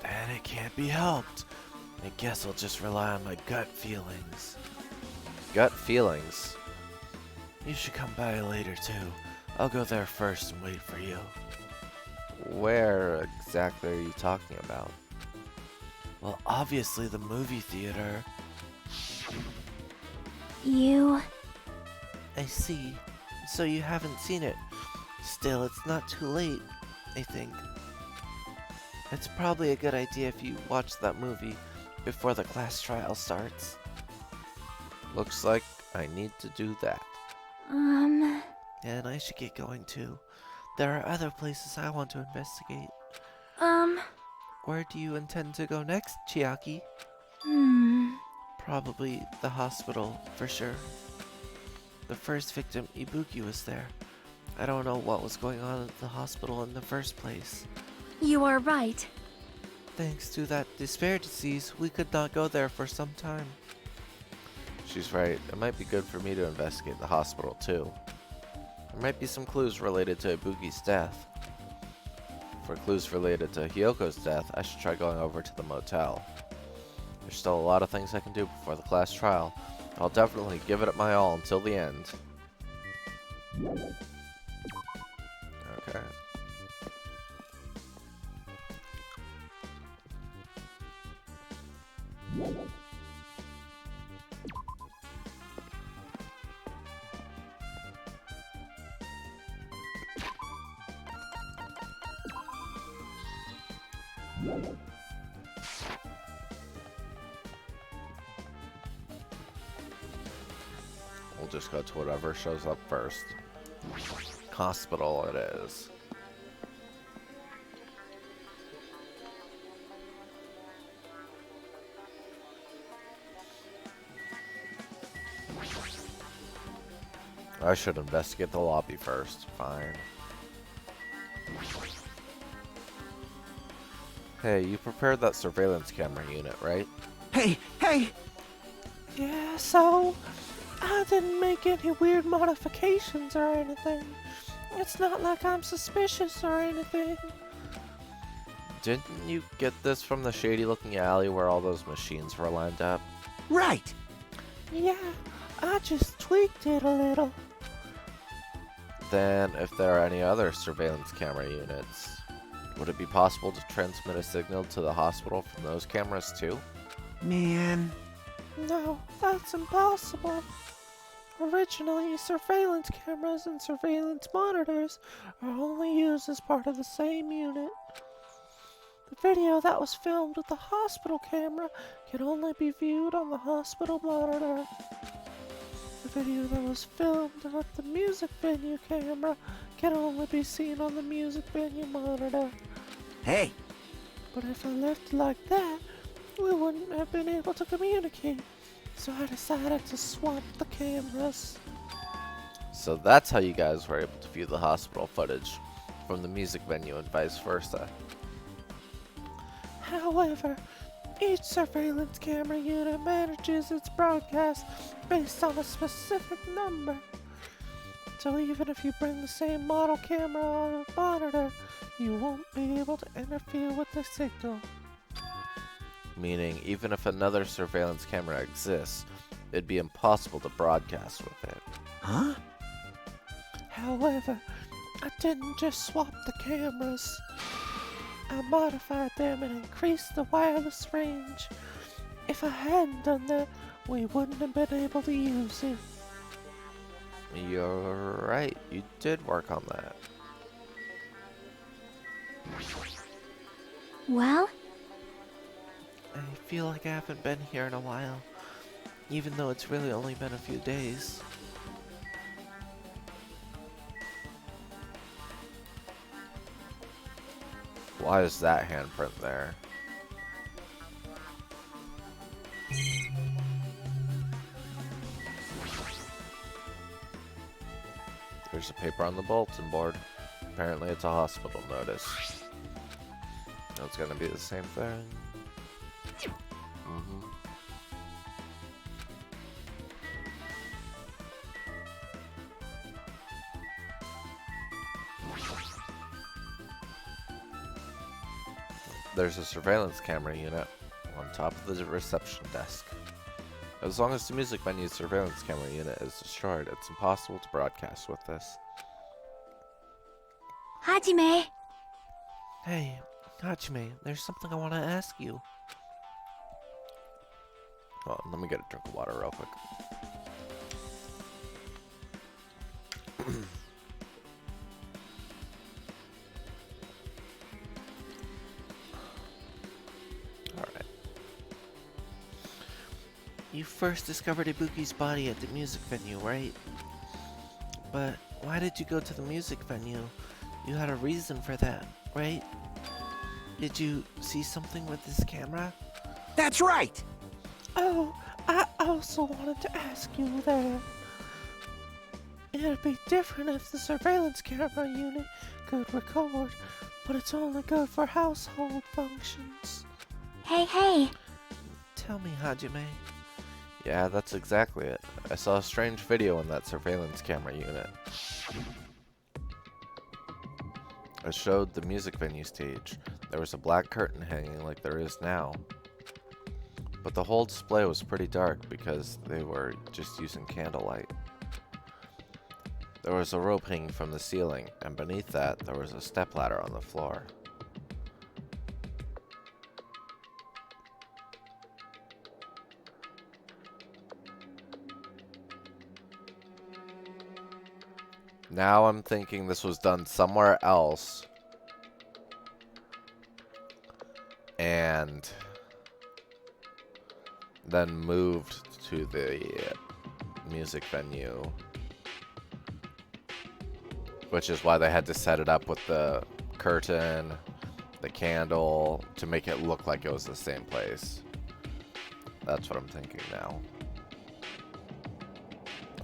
And it can't be helped. I guess I'll just rely on my gut feelings. Gut feelings? You should come by later too. I'll go there first and wait for you. Where exactly are you talking about? Well, obviously the movie theater. you... I see. So you haven't seen it. Still, it's not too late, I think. It's probably a good idea if you watch that movie before the class trial starts. Looks like I need to do that. And I should get going too. There are other places I want to investigate. Where do you intend to go next, Chiaki? Probably the hospital, for sure. The first victim, Ibuki, was there. I don't know what was going on at the hospital in the first place. You are right. Thanks to that despair disease, we could not go there for some time. She's right. It might be good for me to investigate the hospital too. There might be some clues related to Ibuki's death. For clues related to Hyoko's death, I should try going over to the motel. There's still a lot of things I can do before the class trial. I'll definitely give it my all until the end. Okay. We'll just go to whatever shows up first. Hospital it is. I should investigate the lobby first. Fine. Hey, you prepared that surveillance camera unit, right? Hey, hey! Yeah, so I didn't make any weird modifications or anything. It's not like I'm suspicious or anything. Didn't you get this from the shady looking alley where all those machines were lined up? Right! Yeah, I just tweaked it a little. Then, if there are any other surveillance camera units, would it be possible to transmit a signal to the hospital from those cameras too? Man. No, that's impossible. Originally, surveillance cameras and surveillance monitors are only used as part of the same unit. The video that was filmed with the hospital camera can only be viewed on the hospital monitor. The video that was filmed with the music venue camera can only be seen on the music venue monitor. Hey! But if I left it like that, we wouldn't have been able to communicate. So I decided to swap the cameras. So that's how you guys were able to view the hospital footage from the music venue and vice versa. However, each surveillance camera unit manages its broadcast based on a specific number. So even if you bring the same model camera on a monitor, you won't be able to interfere with the signal. Meaning, even if another surveillance camera exists, it'd be impossible to broadcast with it. Huh? However, I didn't just swap the cameras. I modified them and increased the wireless range. If I hadn't done that, we wouldn't have been able to use it. You're right, you did work on that. Well, I feel like I haven't been here in a while, even though it's really only been a few days. Why is that handprint there? There's a paper on the bulletin board. Apparently it's a hospital notice. It's gonna be the same thing. There's a surveillance camera unit on top of the reception desk. As long as the music venue's surveillance camera unit is destroyed, it's impossible to broadcast with this. Hajime! Hey, Hachime, there's something I want to ask you. Well, let me get a drink of water real quick. Alright. You first discovered Ibuki's body at the music venue, right? But why did you go to the music venue? You had a reason for that, right? Did you see something with this camera? That's right! Oh, I also wanted to ask you that. It'd be different if the surveillance camera unit could record, but it's only good for household functions. Hey! Tell me, Hajime. Yeah, that's exactly it. I saw a strange video in that surveillance camera unit. It showed the music venue stage. There was a black curtain hanging like there is now. But the whole display was pretty dark because they were just using candlelight. There was a rope hanging from the ceiling, and beneath that there was a stepladder on the floor. Now I'm thinking this was done somewhere else. And then moved to the music venue. Which is why they had to set it up with the curtain, the candle, to make it look like it was the same place. That's what I'm thinking now.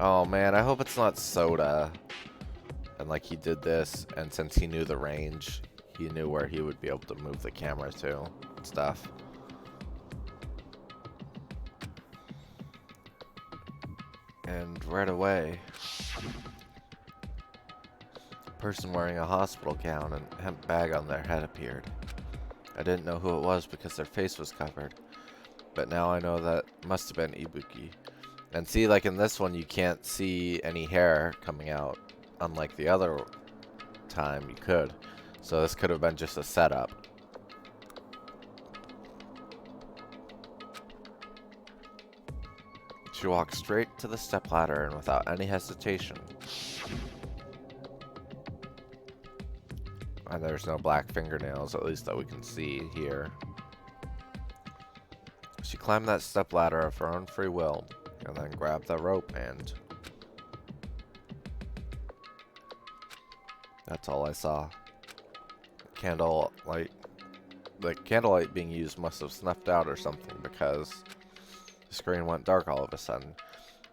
Oh man, I hope it's not Soda. And like he did this, and since he knew the range, he knew where he would be able to move the camera to and stuff. And right away, a person wearing a hospital gown and a hemp bag on their head appeared. I didn't know who it was because their face was covered, but now I know that must have been Ibuki. And see, like in this one, you can't see any hair coming out. Unlike the other time, you could. So this could have been just a setup. She walked straight to the stepladder and without any hesitation. And there's no black fingernails, at least that we can see here. She climbed that stepladder of her own free will, and then grabbed the rope and... That's all I saw. Candlelight. The candlelight being used must have snuffed out or something because the screen went dark all of a sudden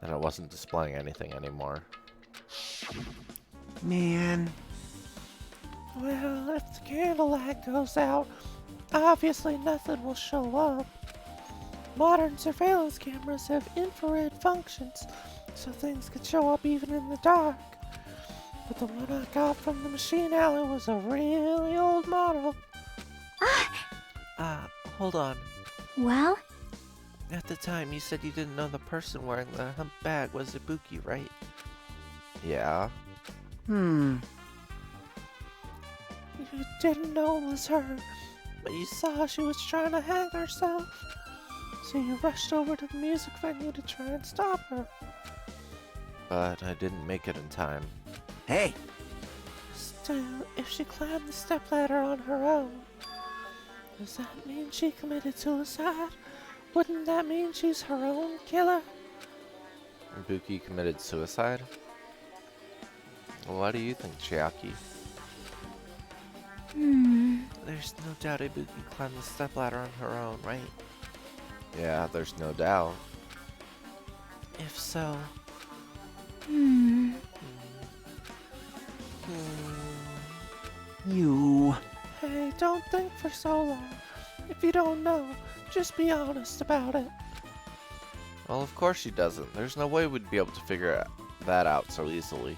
and it wasn't displaying anything anymore. Man. Well, if the candlelight goes out, obviously nothing will show up. Modern surveillance cameras have infrared functions, so things could show up even in the dark. But the one I got from the machine alley was a really old model. Hold on. Well? At the time, you said you didn't know the person wearing the hemp bag was Ibuki, right? Yeah. You didn't know it was her, but you saw she was trying to hang herself. So you rushed over to the music venue to try and stop her. But I didn't make it in time. Hey, Still, if she climbed the stepladder on her own, does that mean she committed suicide? Wouldn't that mean she's her own killer? Ibuki committed suicide? Well, what do you think, Chiaki? There's no doubt Ibu can climb the stepladder on her own, right? Yeah, there's no doubt. If so... You. Hey, don't think for so long. If you don't know, just be honest about it. Well, of course she doesn't. There's no way we'd be able to figure that out so easily.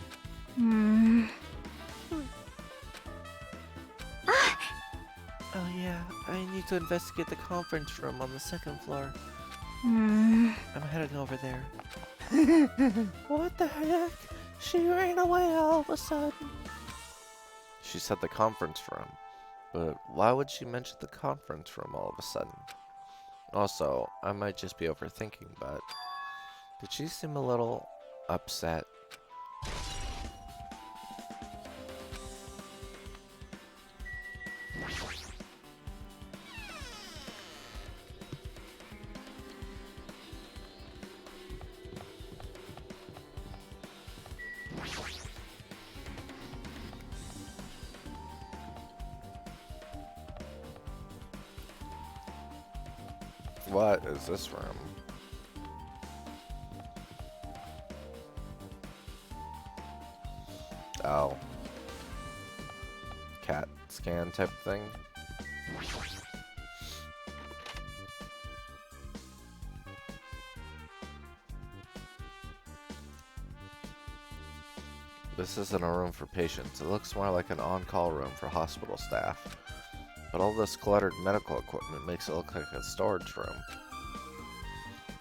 Oh yeah, I need to investigate the conference room on the second floor. Hmm. I'm heading over there. What the heck? She ran away all of a sudden. She said the conference room. But why would she mention the conference room all of a sudden? Also, I might just be overthinking, but did she seem a little upset? What is this room? Oh. CAT scan type thing? This isn't a room for patients. It looks more like an on-call room for hospital staff. But all this cluttered medical equipment makes it look like a storage room.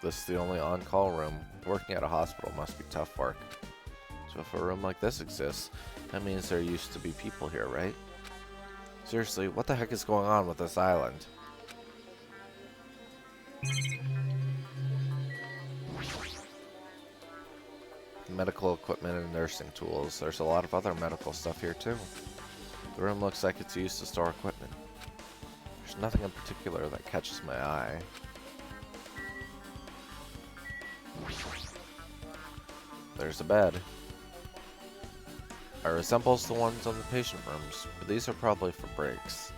This is the only on-call room. Working at a hospital must be tough work. So if a room like this exists, that means there used to be people here, right? Seriously, what the heck is going on with this island? Medical equipment and nursing tools. There's a lot of other medical stuff here too. The room looks like it's used to store equipment. There's nothing in particular that catches my eye. There's a bed. It resembles the ones on the patient rooms, but these are probably for breaks.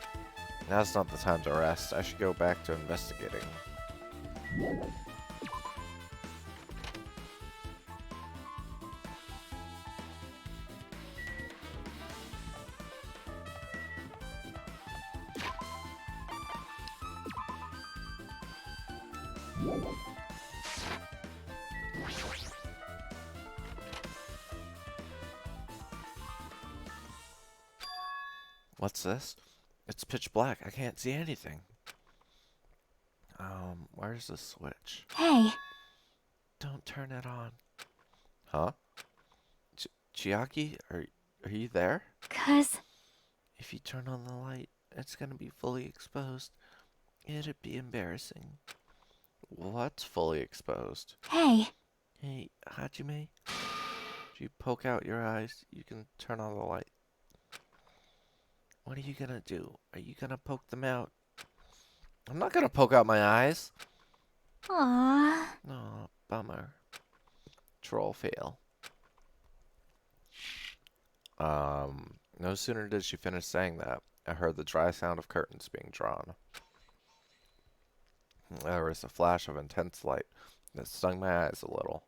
Now's not the time to rest. I should go back to investigating. What's this? It's pitch black. I can't see anything. Where's the switch? Hey, Don't turn it on. Huh? Chiaki? Are you there? 'cause If you turn on the light, it's gonna be fully exposed. It'd be embarrassing. What's fully exposed? hey, Hey, Hajime, if you poke out your eyes, you can turn on the light. What are you gonna do? Are you gonna poke them out? I'm not gonna poke out my eyes. aw, Oh, bummer. Troll fail. No sooner did she finish saying that, I heard the dry sound of curtains being drawn. There was a flash of intense light that stung my eyes a little.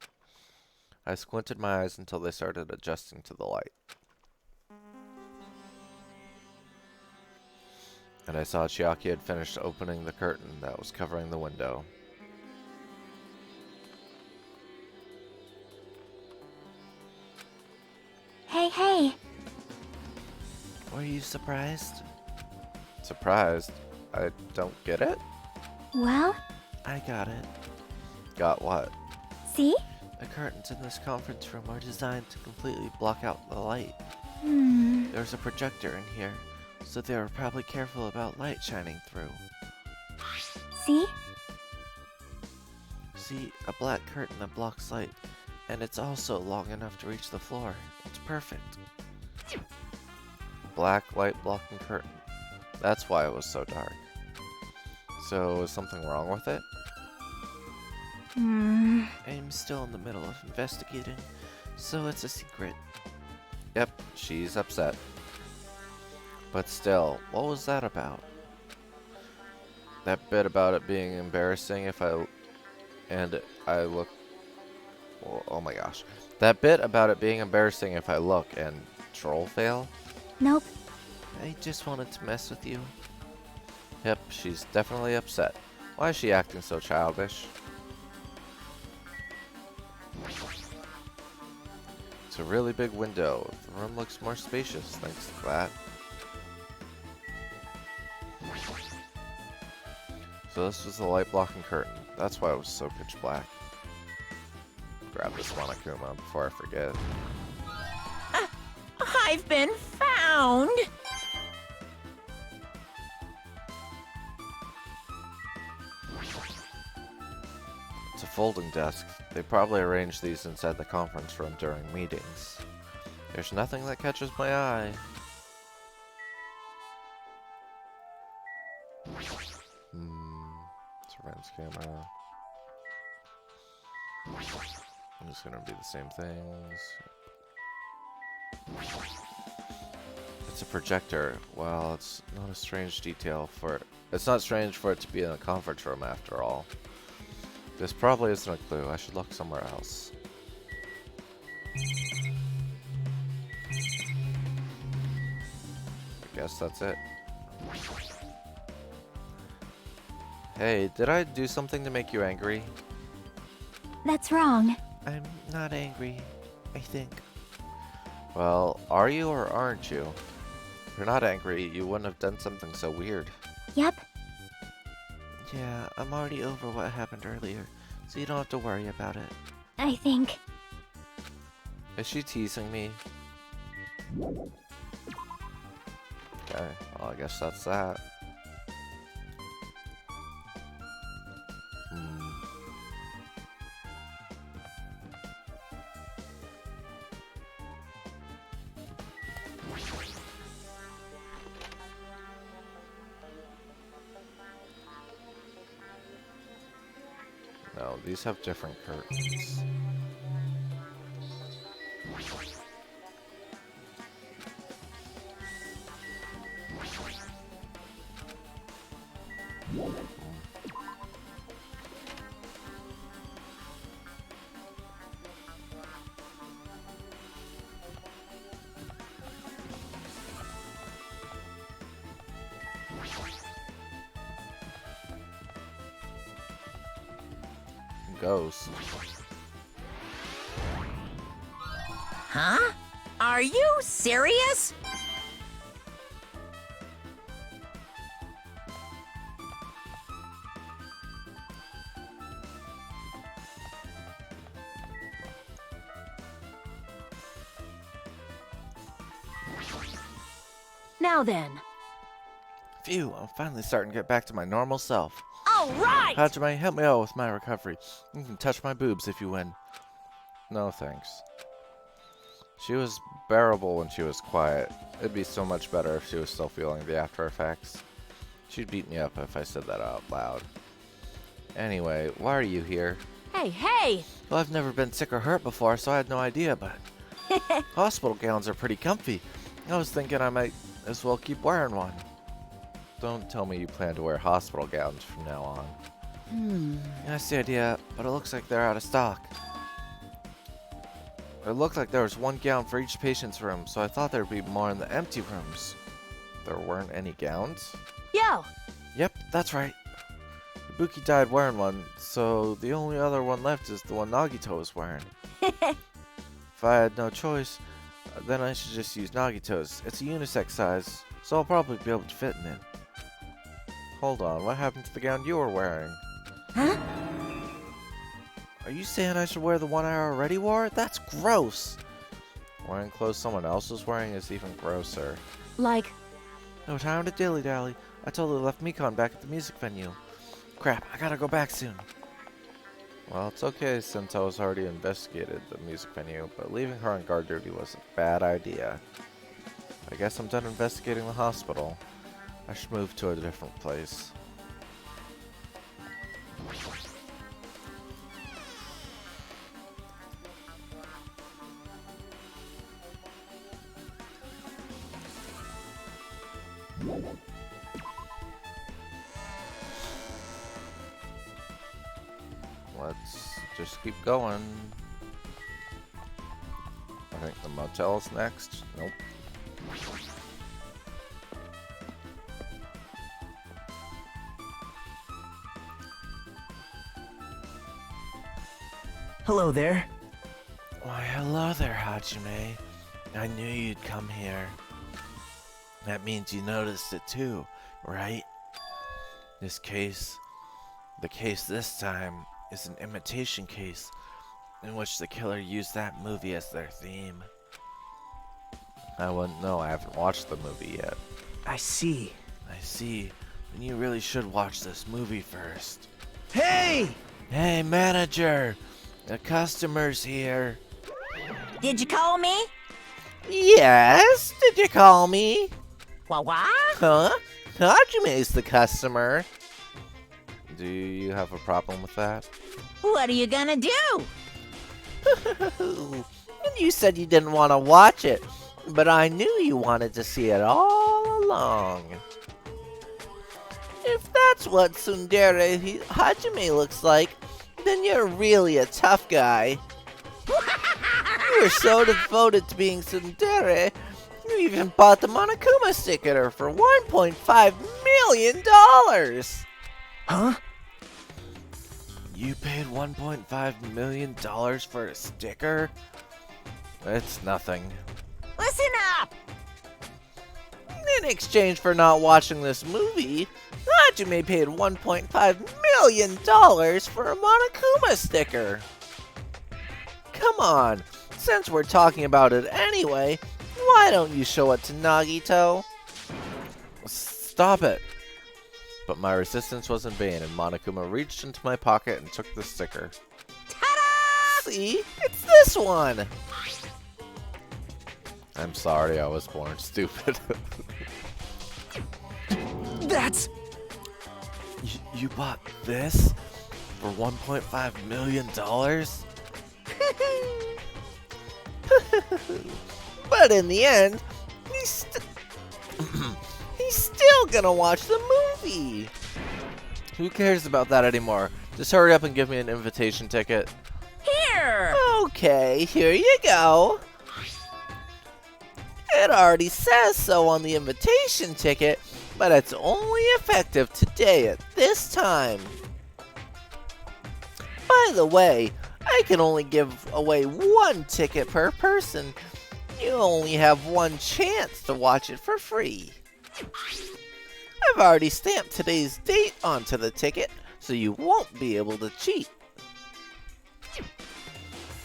I squinted my eyes until they started adjusting to the light. And I saw Chiaki had finished opening the curtain that was covering the window. hey, Were you surprised? Surprised? I don't get it? well, I got it. Got what? see? The curtains in this conference room are designed to completely block out the light. There's a projector in here, so they were probably careful about light shining through. See? See, a black curtain that blocks light, and it's also long enough to reach the floor. It's perfect. Black light blocking curtain. That's why it was so dark. So, is something wrong with it? I'm still in the middle of investigating, so it's a secret. Yep, she's upset. But still, what was that about? That bit about it being embarrassing if I look. Well, oh my gosh. That bit about it being embarrassing if I look and troll fail? Nope. I just wanted to mess with you. Yep, she's definitely upset. Why is she acting so childish? It's a really big window. The room looks more spacious thanks to that. So this was the light blocking curtain. That's why it was so pitch black. Grab this Monokuma before I forget. I've been found. It's a folding desk. They probably arrange these inside the conference room during meetings. There's nothing that catches my eye. Surveillance camera. I'm just gonna do the same things. It's a projector. Well, it's not a strange detail for it. It's not strange for it to be in a conference room after all. This probably isn't a clue. I should look somewhere else. I guess that's it. Hey, did I do something to make you angry? That's wrong. I'm not angry, I think. Well, are you or aren't you? If you're not angry, you wouldn't have done something so weird. Yep. Yeah, I'm already over what happened earlier, so you don't have to worry about it. I think. Is she teasing me? Okay, well, I guess that's that. No, these have different curtains. Ghost. Huh? Are you serious? Now then. Phew, I'm finally starting to get back to my normal self. All right! Hajime, help me out with my recovery. You can touch my boobs if you win. No thanks. She was bearable when she was quiet. It'd be so much better if she was still feeling the after effects. She'd beat me up if I said that out loud. Anyway, why are you here? Hey, hey! Well, I've never been sick or hurt before, so I had no idea, but hospital gowns are pretty comfy. I was thinking I might as well keep wearing one. Don't tell me you plan to wear hospital gowns from now on. That's the idea, but it looks like they're out of stock. It looked like there was one gown for each patient's room, so I thought there'd be more in the empty rooms. There weren't any gowns? Yo! Yep, that's right. Ibuki died wearing one, so the only other one left is the one Nagito was wearing. If I had no choice, then I should just use Nagito's. It's a unisex size, so I'll probably be able to fit in it. Hold on, what happened to the gown you were wearing? Huh? Are you saying I should wear the one I already wore? That's gross! Wearing clothes someone else was wearing is even grosser. Like, No time to dilly-dally. I totally left Mikon back at the music venue. Crap, I gotta go back soon. Well, it's okay since I was already investigated the music venue, but leaving her on guard duty was a bad idea. I guess I'm done investigating the hospital. I should move to a different place. Let's just keep going. I think the motel's next. Nope. Hello there. Why, hello there, Hajime. I knew you'd come here. That means you noticed it too, right? The case this time is an imitation case in which the killer used that movie as their theme. I wouldn't know, I haven't watched the movie yet. I see. I see, and you really should watch this movie first. Hey! Hey, manager! The customer's here. Did you call me? Yes, did you call me? What? Huh? Hajime's the customer. Do you have a problem with that? What are you gonna do? You said you didn't want to watch it, but I knew you wanted to see it all along. If that's what Tsundere Hajime looks like, then you're really a tough guy. You were so devoted to being Tsundere, you even bought the Monokuma sticker for $1.5 million! Huh? You paid $1.5 million for a sticker? It's nothing. Listen up! In exchange for not watching this movie, Hajime paid $1.5 million for a Monokuma sticker. Come on, since we're talking about it anyway, why don't you show it to Nagito? Stop it. But my resistance was in vain, and Monokuma reached into my pocket and took the sticker. Ta-da! See? It's this one! I'm sorry I was born stupid. That's... You bought this for $1.5 million? But in the end, he's still gonna watch the movie. Who cares about that anymore? Just hurry up and give me an invitation ticket. Here! Okay, here you go. It already says so on the invitation ticket, but it's only effective today at this time. By the way, I can only give away one ticket per person. You only have one chance to watch it for free. I've already stamped today's date onto the ticket, so you won't be able to cheat.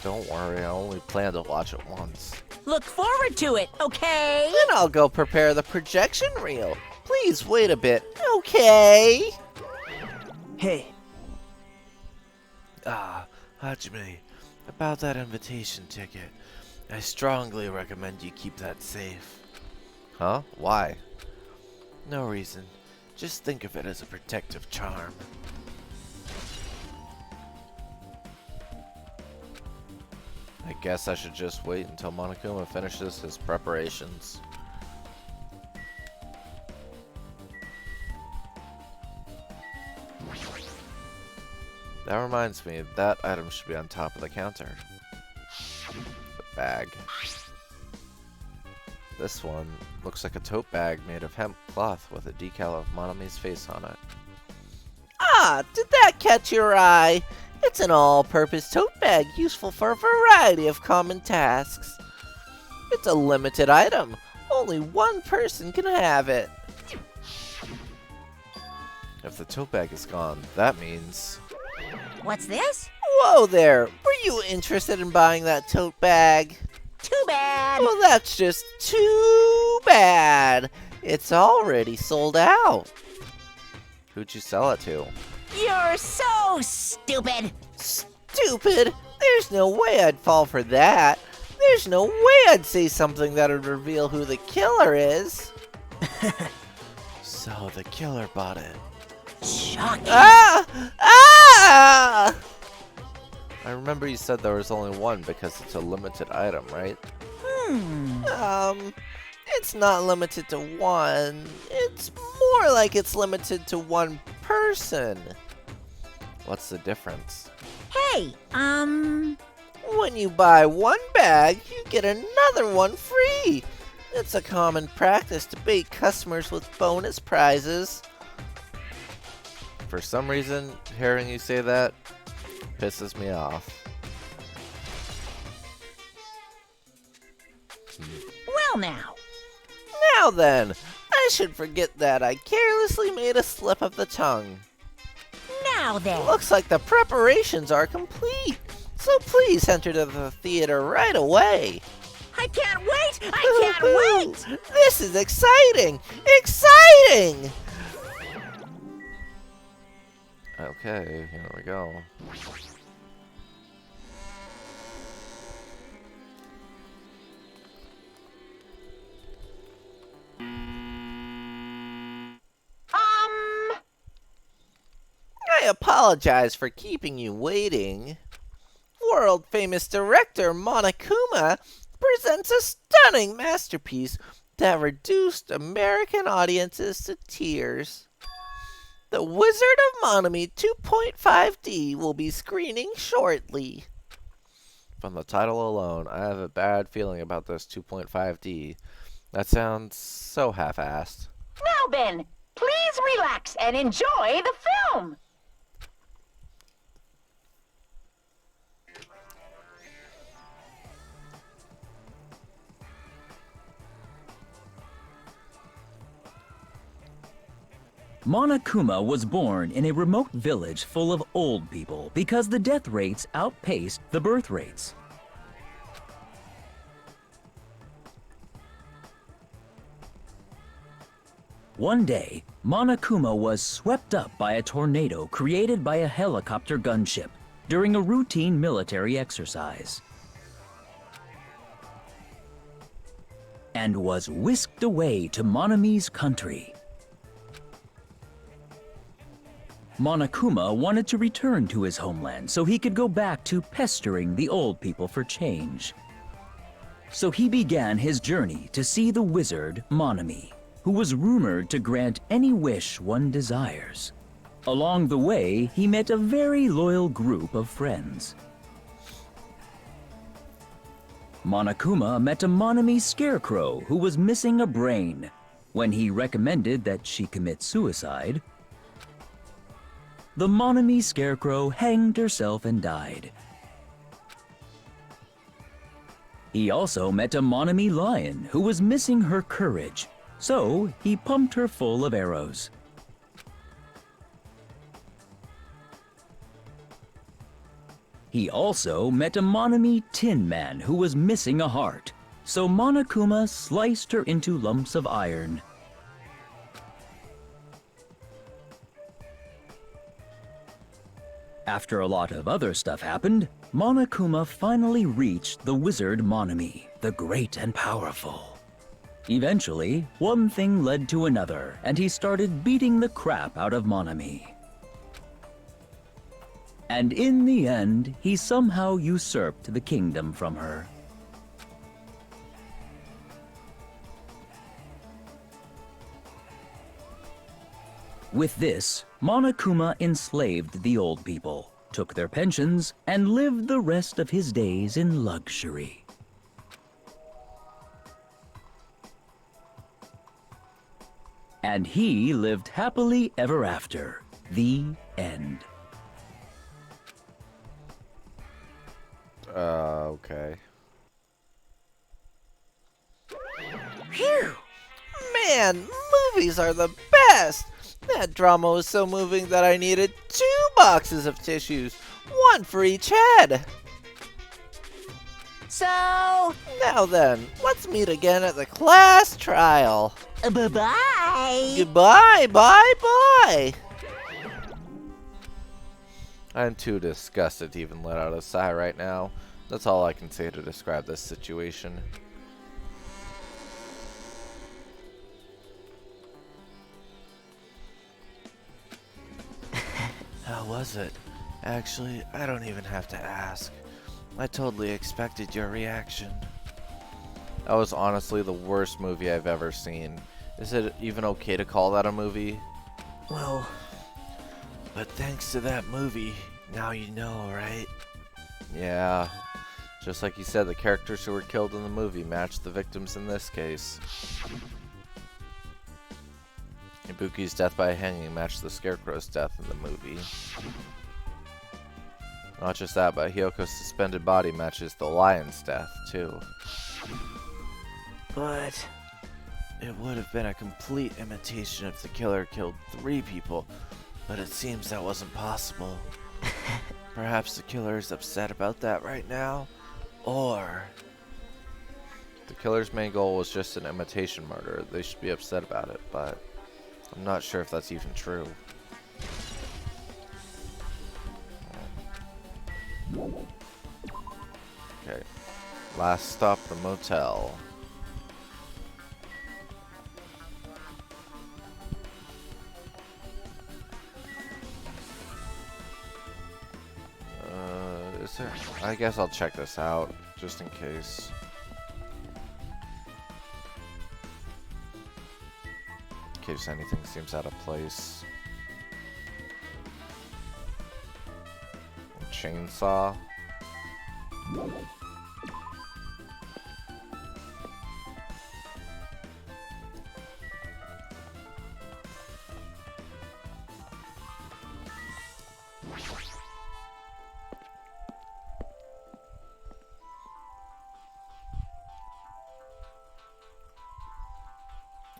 Don't worry, I only plan to watch it once. Look forward to it, okay? Then I'll go prepare the projection reel. Please wait a bit, okay? Hey, Hajime, about that invitation ticket, I strongly recommend you keep that safe. Huh? Why? No reason. Just think of it as a protective charm. I guess I should just wait until Monokuma finishes his preparations. That reminds me, that item should be on top of the counter. The bag. This one looks like a tote bag made of hemp cloth with a decal of Monomi's face on it. Ah, did that catch your eye? It's an all-purpose tote bag useful for a variety of common tasks. It's a limited item. Only one person can have it. If the tote bag is gone, that means... What's this? Whoa there! Were you interested in buying that tote bag? Too bad. Well, that's just too bad. It's already sold out. Who'd you sell it to? You're so stupid. Stupid? There's no way I'd fall for that. There's no way I'd say something that would reveal who the killer is. So the killer bought it. Shocking. Ah! Ah! I remember you said there was only one because it's a limited item, right? It's not limited to one. It's more like it's limited to one person. What's the difference? Hey, When you buy one bag, you get another one free. It's a common practice to bait customers with bonus prizes. For some reason, hearing you say that pisses me off. well now. Now then, I should forget that I carelessly made a slip of the tongue. Now then. Looks like the preparations are complete, so please enter to the theater right away. I can't wait! I can't wait! This is exciting! Exciting! Okay, here we go. I apologize for keeping you waiting. World-famous director Monokuma presents a stunning masterpiece that reduced American audiences to tears. The Wizard of Monomi 2.5D will be screening shortly. From the title alone, I have a bad feeling about this 2.5D. That sounds so half-assed. Now then, please relax and enjoy the film. Monokuma was born in a remote village full of old people because the death rates outpaced the birth rates. One day, Monokuma was swept up by a tornado created by a helicopter gunship during a routine military exercise, and was whisked away to Monomi's country. Monokuma wanted to return to his homeland so he could go back to pestering the old people for change. So he began his journey to see the wizard Monomi, who was rumored to grant any wish one desires. Along the way, he met a very loyal group of friends. Monokuma met a Monomi scarecrow who was missing a brain. When he recommended that she commit suicide, the Monomi scarecrow hanged herself and died. He also met a Monomi lion who was missing her courage, so he pumped her full of arrows. He also met a Monomi tin man who was missing a heart, so Monokuma sliced her into lumps of iron. After a lot of other stuff happened, Monokuma finally reached the wizard Monomi, the great and powerful. Eventually, one thing led to another, and he started beating the crap out of Monomi. And in the end, he somehow usurped the kingdom from her. With this, Monokuma enslaved the old people, took their pensions, and lived the rest of his days in luxury. And he lived happily ever after. The end. Okay. Phew. Man, movies are the best! That drama was so moving that I needed 2 boxes of tissues, one for each head. So, Now then, let's meet again at the class trial. bye-bye. Goodbye, bye. I'm too disgusted to even let out a sigh right now. That's all I can say to describe this situation. How was it? Actually, I don't even have to ask. I totally expected your reaction. That was honestly the worst movie I've ever seen. Is it even okay to call that a movie? Well, But thanks to that movie, now you know, right? Yeah. Just like you said, the characters who were killed in the movie matched the victims in this case. Ibuki's death by hanging matched the Scarecrow's death in the movie. Not just that, but Hyoko's suspended body matches the lion's death, too. but... It would have been a complete imitation if the killer killed 3 people, but it seems that wasn't possible. Perhaps the killer is upset about that right now, or... The killer's main goal was just an imitation murder. They should be upset about it, but I'm not sure if that's even true. Okay. Last stop, the motel. Is there? I guess I'll check this out, just in case. In case anything seems out of place. Chainsaw.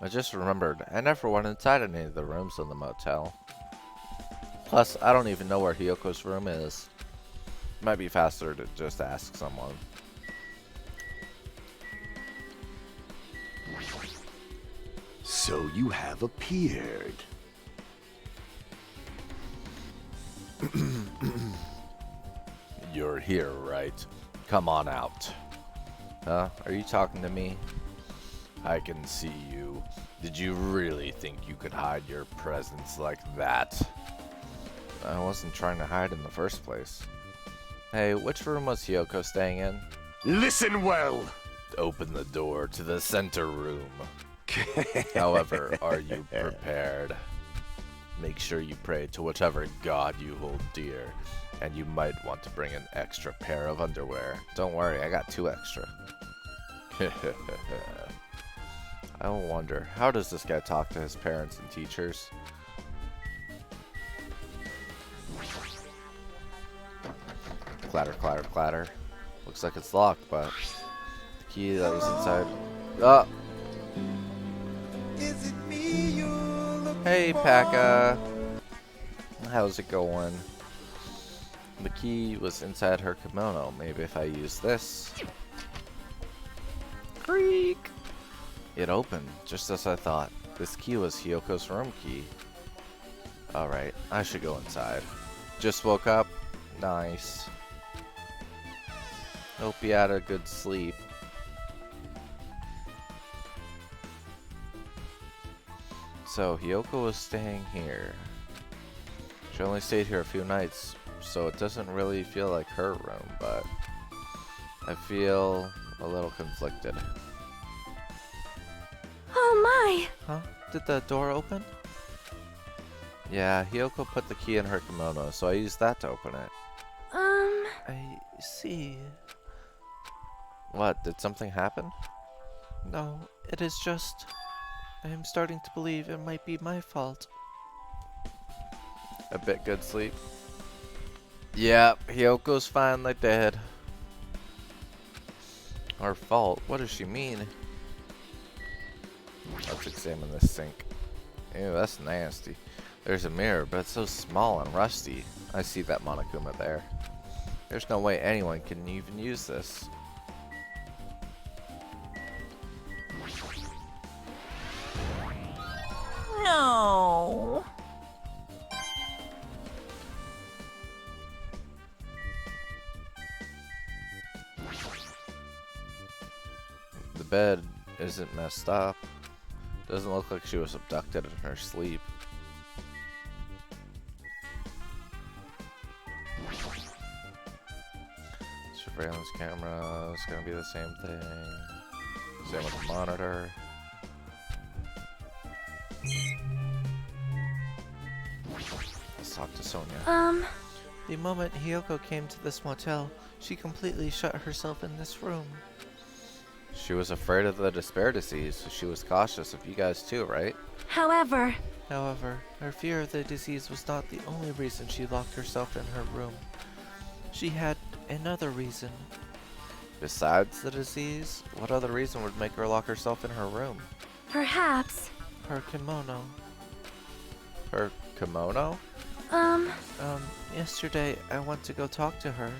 I just remembered, I never went inside any of the rooms in the motel. Plus, I don't even know where Hyoko's room is. Might be faster to just ask someone. So you have appeared. You're here, right? Come on out. Huh? Are you talking to me? I can see you. Did you really think you could hide your presence like that? I wasn't trying to hide in the first place. Hey, which room was Hyoko staying in? Listen well. Open the door to the center room. However, are you prepared? Make sure you pray to whichever god you hold dear. And you might want to bring an extra pair of underwear. Don't worry, I got 2 extra. I wonder, how does this guy talk to his parents and teachers? Clatter, clatter, clatter. Looks like it's locked, but the key that was inside... Oh! Hey, Paka! How's it going? The key was inside her kimono. Maybe if I use this... Creak! It opened, just as I thought. This key was Hyoko's room key. Alright, I should go inside. Just woke up. Nice. Hope you had a good sleep. So, Hyoko was staying here. She only stayed here a few nights, so it doesn't really feel like her room, but I feel a little conflicted. Oh my! Huh? Did the door open? Yeah, Hyoko put the key in her kimono, so I used that to open it. I see. What, did something happen? No, it is just... I am starting to believe it might be my fault. A bit good sleep? Yeah, Hyoko's finally dead. Our fault? What does she mean? Let's examine this sink. Ew, that's nasty. There's a mirror, but it's so small and rusty. I see that Monokuma there. There's no way anyone can even use this. No. The bed isn't messed up. Doesn't look like she was abducted in her sleep. Surveillance camera is gonna be the same thing. Same with the monitor. Let's talk to Sonia. The moment Hiyoko came to this motel, she completely shut herself in this room. She was afraid of the despair disease, so she was cautious of you guys too, right? However, Her fear of the disease was not the only reason she locked herself in her room. She had another reason. Besides the disease, what other reason would make her lock herself in her room? perhaps, Her kimono. Her kimono? Yesterday I went to go talk to her.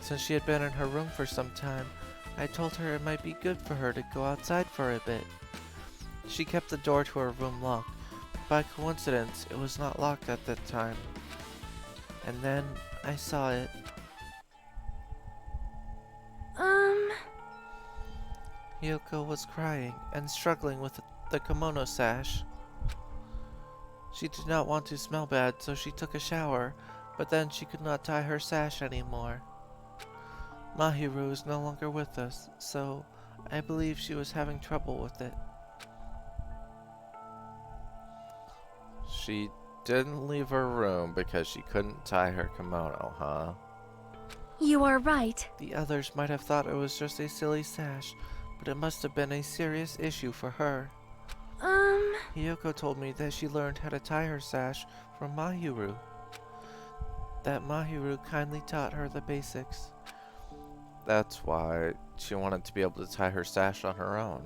Since she had been in her room for some time, I told her it might be good for her to go outside for a bit. She kept the door to her room locked. By coincidence, it was not locked at that time. And then I saw it. Hiyoko was crying and struggling with the kimono sash. She did not want to smell bad, so she took a shower, but then she could not tie her sash anymore. Mahiru is no longer with us, so I believe she was having trouble with it. She didn't leave her room because she couldn't tie her kimono, huh? you are right. The others might have thought it was just a silly sash, but it must have been a serious issue for her. Hiyoko told me that she learned how to tie her sash from Mahiru. That Mahiru kindly taught her the basics. That's why she wanted to be able to tie her sash on her own.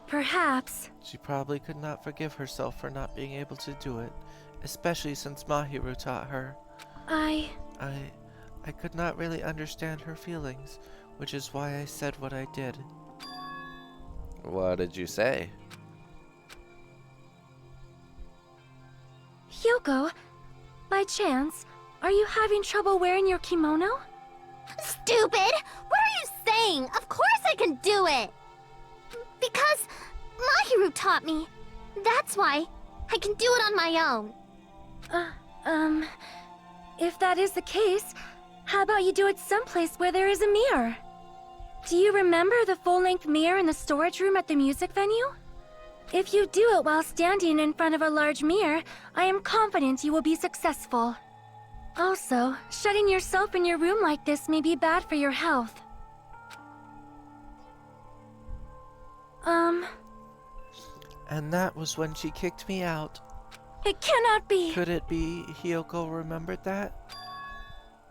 Perhaps, She probably could not forgive herself for not being able to do it, especially since Mahiru taught her. I could not really understand her feelings, which is why I said what I did. What did you say? Hyoko, by chance, are you having trouble wearing your kimono? Stupid! What are you saying? Of course I can do it! Because Mahiru taught me. That's why I can do it on my own. If that is the case, how about you do it someplace where there is a mirror? Do you remember the full-length mirror in the storage room at the music venue? If you do it while standing in front of a large mirror, I am confident you will be successful. Also, shutting yourself in your room like this may be bad for your health. And that was when she kicked me out. It cannot be! Could it be Hiyoko remembered that?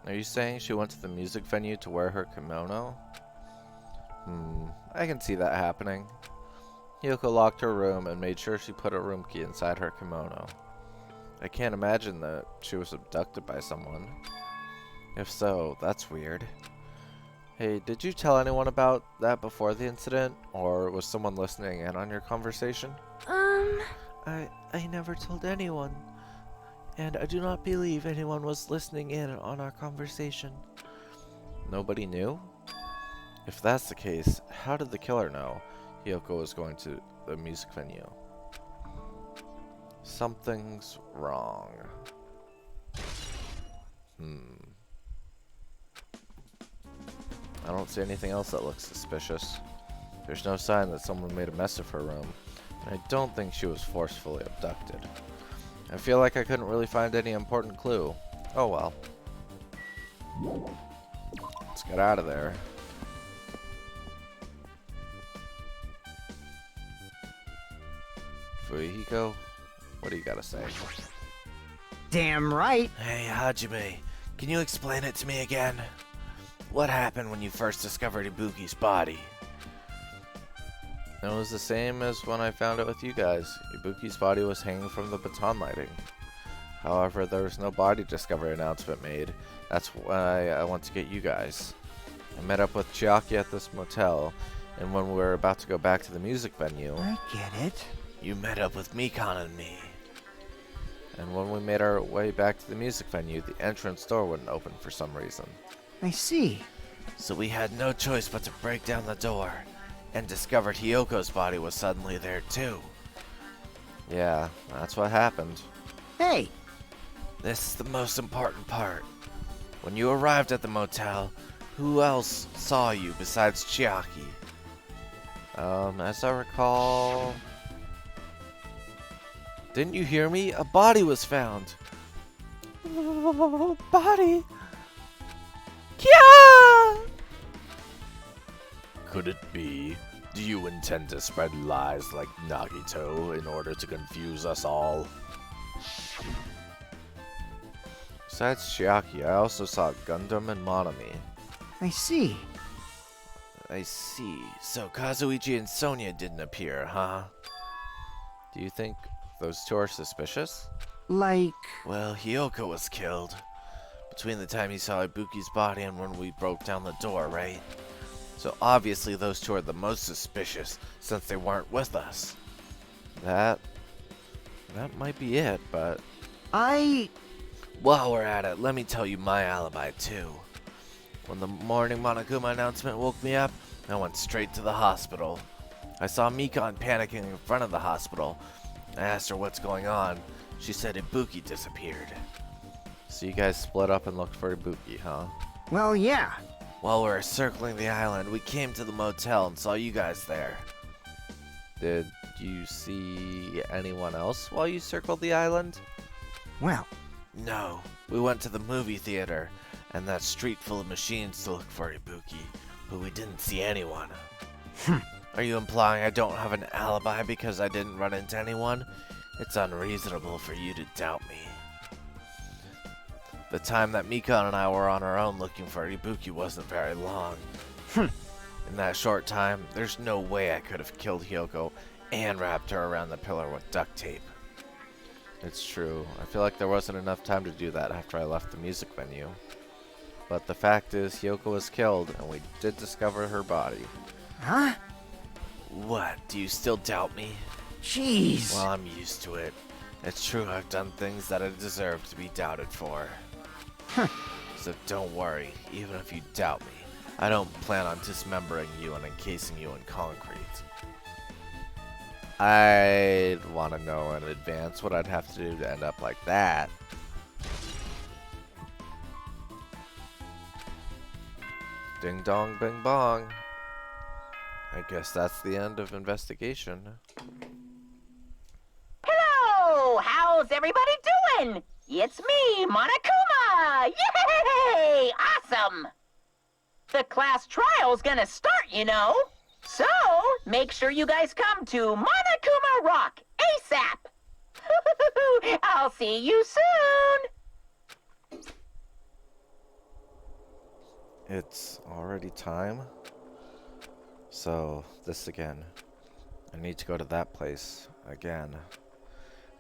Are you saying she went to the music venue to wear her kimono? I can see that happening. Hiyoko locked her room and made sure she put her room key inside her kimono. I can't imagine that she was abducted by someone. If so, that's weird. Hey, did you tell anyone about that before the incident? Or was someone listening in on your conversation? I never told anyone. And I do not believe anyone was listening in on our conversation. Nobody knew? If that's the case, how did the killer know Hiyoko was going to the music venue? Something's wrong. I don't see anything else that looks suspicious. There's no sign that someone made a mess of her room, and I don't think she was forcefully abducted. I feel like I couldn't really find any important clue. Oh well. Let's get out of there. Fuyuhiko, what do you gotta say? Damn right. Hey, Hajime, can you explain it to me again? What happened when you first discovered Ibuki's body? It was the same as when I found it with you guys. Ibuki's body was hanging from the baton lighting. However, there was no body discovery announcement made. That's why I went to get you guys. I met up with Chiaki at this motel, and when we were about to go back to the music venue... I get it. You met up with Mikan and me. And when we made our way back to the music venue, the entrance door wouldn't open for some reason. I see. So we had no choice but to break down the door, and discovered Hiyoko's body was suddenly there too. Yeah, that's what happened. Hey, This is the most important part. When you arrived at the motel, who else saw you besides Chiaki? As I recall... Didn't you hear me? A body was found. Oh, body. Kya! Could it be? Do you intend to spread lies like Nagito in order to confuse us all? Besides Chiaki, I also saw Gundam and Monami. I see. I see. So Kazuichi and Sonia didn't appear, huh? Do you think those two are suspicious? Like... Well, Hyoko was killed. Between the time you saw Ibuki's body and when we broke down the door, right? So obviously those two are the most suspicious, since they weren't with us. That might be it, but... While we're at it, let me tell you my alibi too. When the morning Monokuma announcement woke me up, I went straight to the hospital. I saw Mikon panicking in front of the hospital. I asked her what's going on. She said Ibuki disappeared. So you guys split up and looked for Ibuki, huh? Well, yeah. While we were circling the island, we came to the motel and saw you guys there. Did you see anyone else while you circled the island? Well... No, we went to the movie theater and that street full of machines to look for Ibuki, but we didn't see anyone. Are you implying I don't have an alibi because I didn't run into anyone? It's unreasonable for you to doubt me. The time that Mikon and I were on our own looking for Ibuki wasn't very long. In that short time, there's no way I could have killed Hyoko and wrapped her around the pillar with duct tape. It's true. I feel like there wasn't enough time to do that after I left the music venue. But the fact is, Hyoko was killed, and we did discover her body. Huh? What? Do you still doubt me? Jeez. Well, I'm used to it. It's true I've done things that I deserve to be doubted for. So don't worry, even if you doubt me. I don't plan on dismembering you and encasing you in concrete. I'd want to know in advance what I'd have to do to end up like that. Ding dong, bing bong. I guess that's the end of investigation. Hello! How's everybody doing? It's me, Monokuma! Yay! Awesome! The class trial's gonna start, you know. So, make sure you guys come to Monokuma Rock ASAP! I'll see you soon! It's already time. So, this again. I need to go to that place again.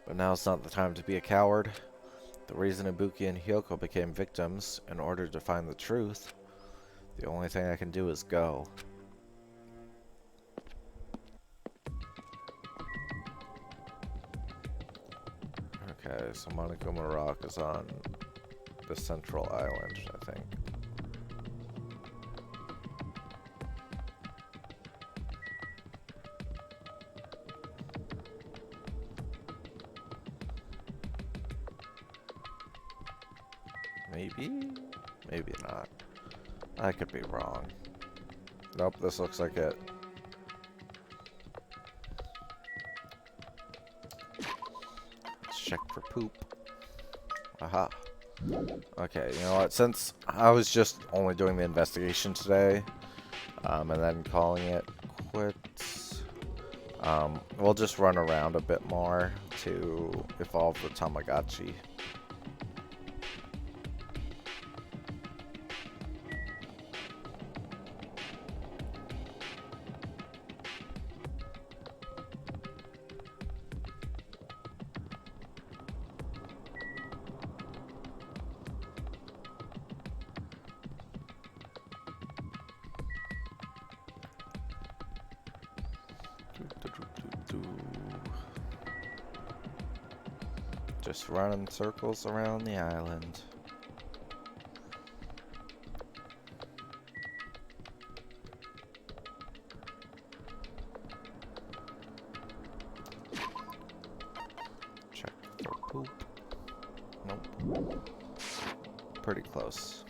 But now's not the time to be a coward. The reason Ibuki and Hyoko became victims in order to find the truth, the only thing I can do is go. Okay, so Monokuma Rock is on the central island, I think. Maybe? Maybe not. I could be wrong. Nope, this looks like it. Let's check for poop. Aha. Okay, you know what? Since I was just only doing the investigation today, and then calling it quits, we'll just run around a bit more to evolve the Tamagotchi. Just running circles around the island. Check for poop. Nope. Pretty close.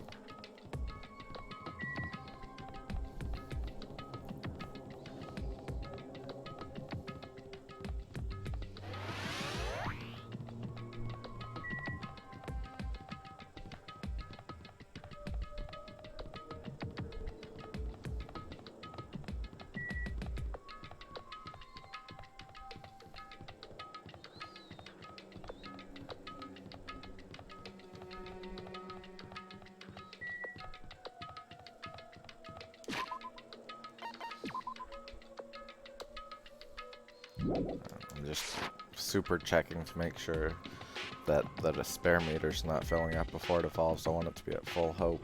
just super checking to make sure that a spare meter's not filling up before it evolves. I want it to be at full hope.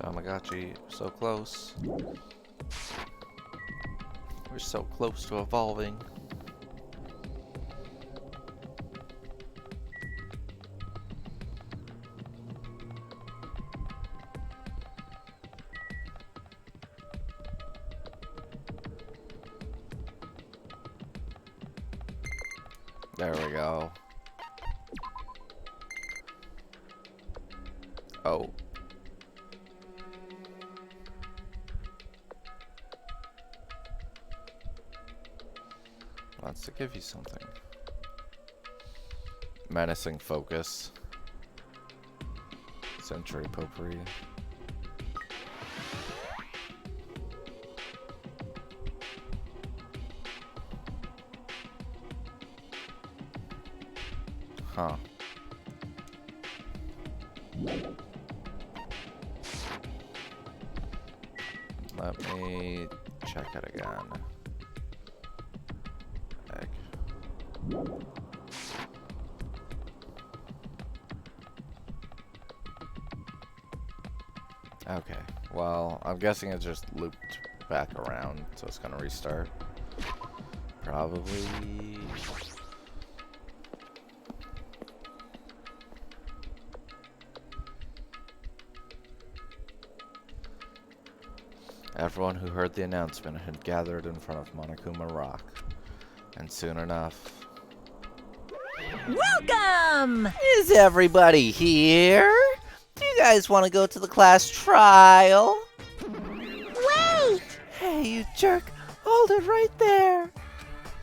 Tamagotchi, so close. We're so close to evolving. There we go. Oh. Wants to give you something. Menacing focus. Century potpourri. Huh. Let me check it again. Egg. Okay, well, I'm guessing it just looped back around, so it's gonna restart. Probably. Everyone who heard the announcement had gathered in front of Monokuma Rock. And soon enough... Welcome! Is everybody here? Do you guys want to go to the class trial? Wait! Hey, you jerk! Hold it right there!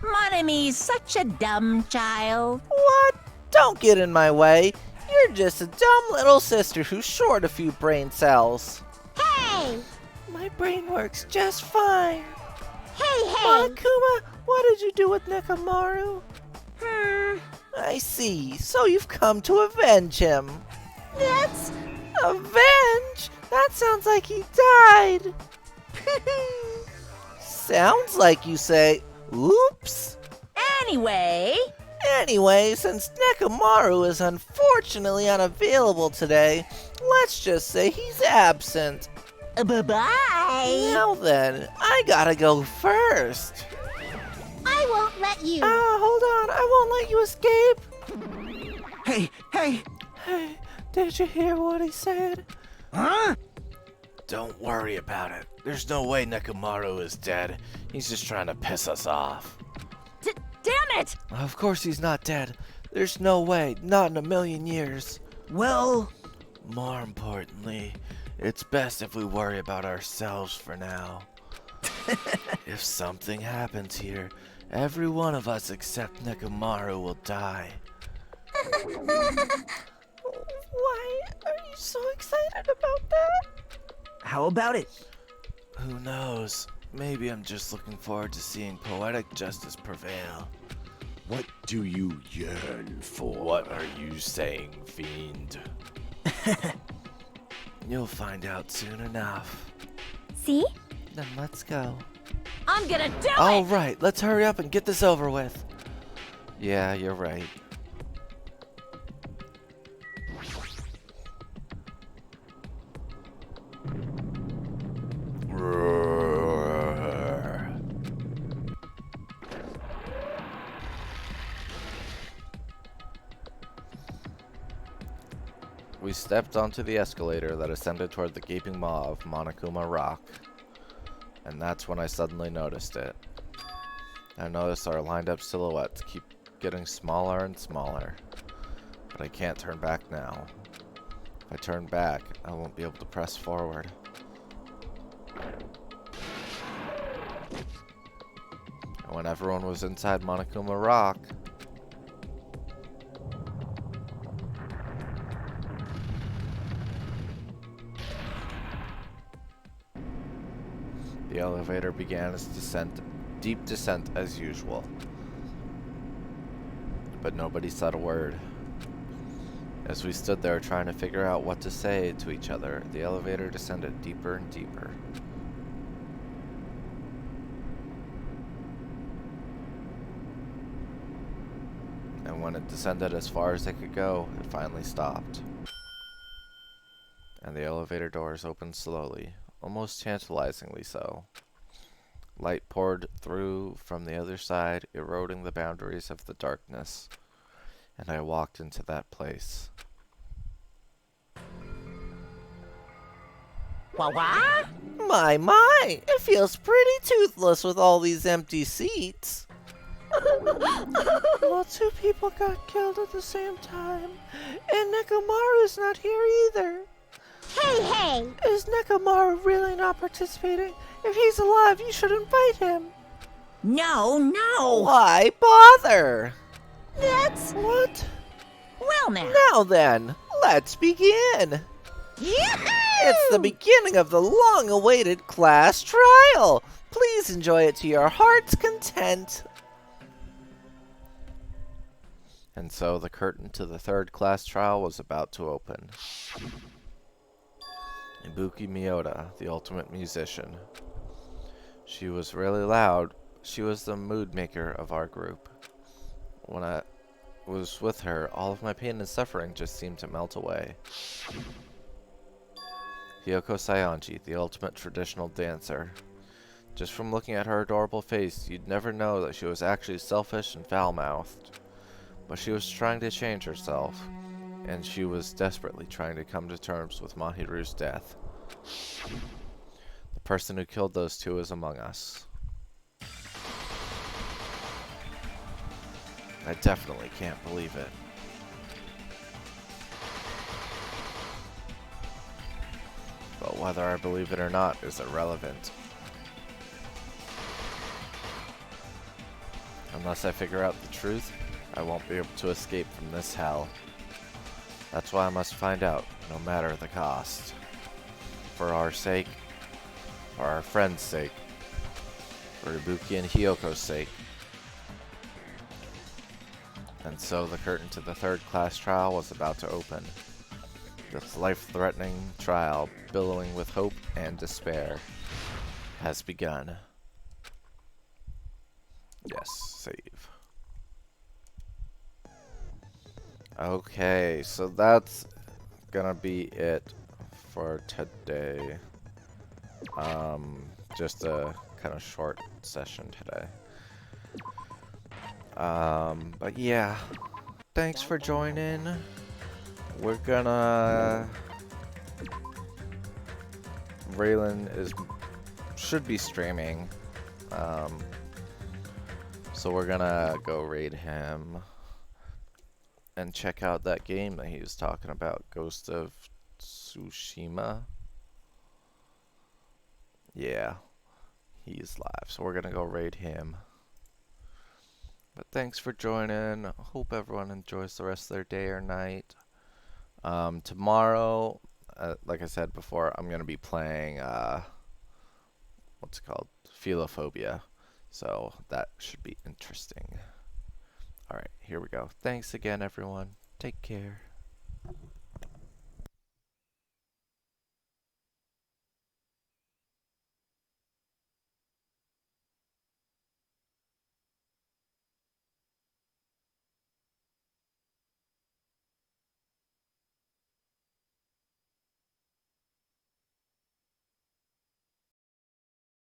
Monomi's such a dumb child. What? Don't get in my way. You're just a dumb little sister who's short a few brain cells. Hey! My brain works just fine. Hey, hey! Monokuma, what did you do with Nekomaru? I see. So you've come to avenge him. That's... avenge? That sounds like he died. Sounds like you say, oops. Anyway, Anyway, since Nekomaru is unfortunately unavailable today, let's just say he's absent. bye-bye. Now then, I gotta go first. I won't let you. Hold on, I won't let you escape. Hey, hey! Hey, did you hear what he said? Huh? Don't worry about it. There's no way Nekomaru is dead. He's just trying to piss us off. Damn it! Of course he's not dead. There's no way. Not in a million years. Well, More importantly, it's best if we worry about ourselves for now. If something happens here, every one of us except Nekomaru will die. Why are you so excited about that? how about it? Who knows? Maybe I'm just looking forward to seeing poetic justice prevail. What do you yearn for? What are you saying, fiend? You'll find out soon enough. See? Then let's go. I'm gonna do it! All right, let's hurry up and get this over with. Yeah, you're right. We stepped onto the escalator that ascended toward the gaping maw of Monokuma Rock. And that's when I suddenly noticed it. I noticed our lined up silhouettes keep getting smaller and smaller. But I can't turn back now. If I turn back, I won't be able to press forward. And when everyone was inside Monokuma Rock, the elevator began its deep descent as usual. But nobody said a word. As we stood there trying to figure out what to say to each other, the elevator descended deeper and deeper. And when it descended as far as it could go, it finally stopped. And the elevator doors opened slowly, almost tantalizingly so. Light poured through from the other side, eroding the boundaries of the darkness. And I walked into that place. What? My, it feels pretty toothless with all these empty seats. Well, 2 people got killed at the same time, and Nekomaru's not here either. Hey! Is Nekomaru really not participating? If he's alive, you should invite him. No. Why bother? That's... What? Well now. Now then, let's begin. Yahoo! It's the beginning of the long-awaited class trial. Please enjoy it to your heart's content. And so the curtain to the third class trial was about to open. Ibuki Miyota, the ultimate musician. She was really loud. She was the mood maker of our group. When I was with her, all of my pain and suffering just seemed to melt away. Hyoko Saionji, the ultimate traditional dancer. Just from looking at her adorable face, you'd never know that she was actually selfish and foul-mouthed. But she was trying to change herself, and she was desperately trying to come to terms with Mahiru's death. The person who killed those two is among us. I definitely can't believe it. But whether I believe it or not is irrelevant. Unless I figure out the truth, I won't be able to escape from this hell. That's why I must find out, no matter the cost. For our sake, for our friends' sake, for Ibuki and Hyoko's sake. And so the curtain to the third class trial was about to open. This life-threatening trial, billowing with hope and despair, has begun. Yes, save. Okay, so that's gonna be it for today. Just a kind of short session today. But yeah, thanks for joining. We're gonna... Raylan should be streaming. So we're gonna go raid him and check out that game that he was talking about, Ghost of Tsushima. Yeah, he's live, so we're gonna go raid him. But thanks for joining. Hope everyone enjoys the rest of their day or night. Tomorrow, like I said before, I'm gonna be playing what's it called? Philophobia. So that should be interesting. Alright, here we go. Thanks again, everyone. Take care.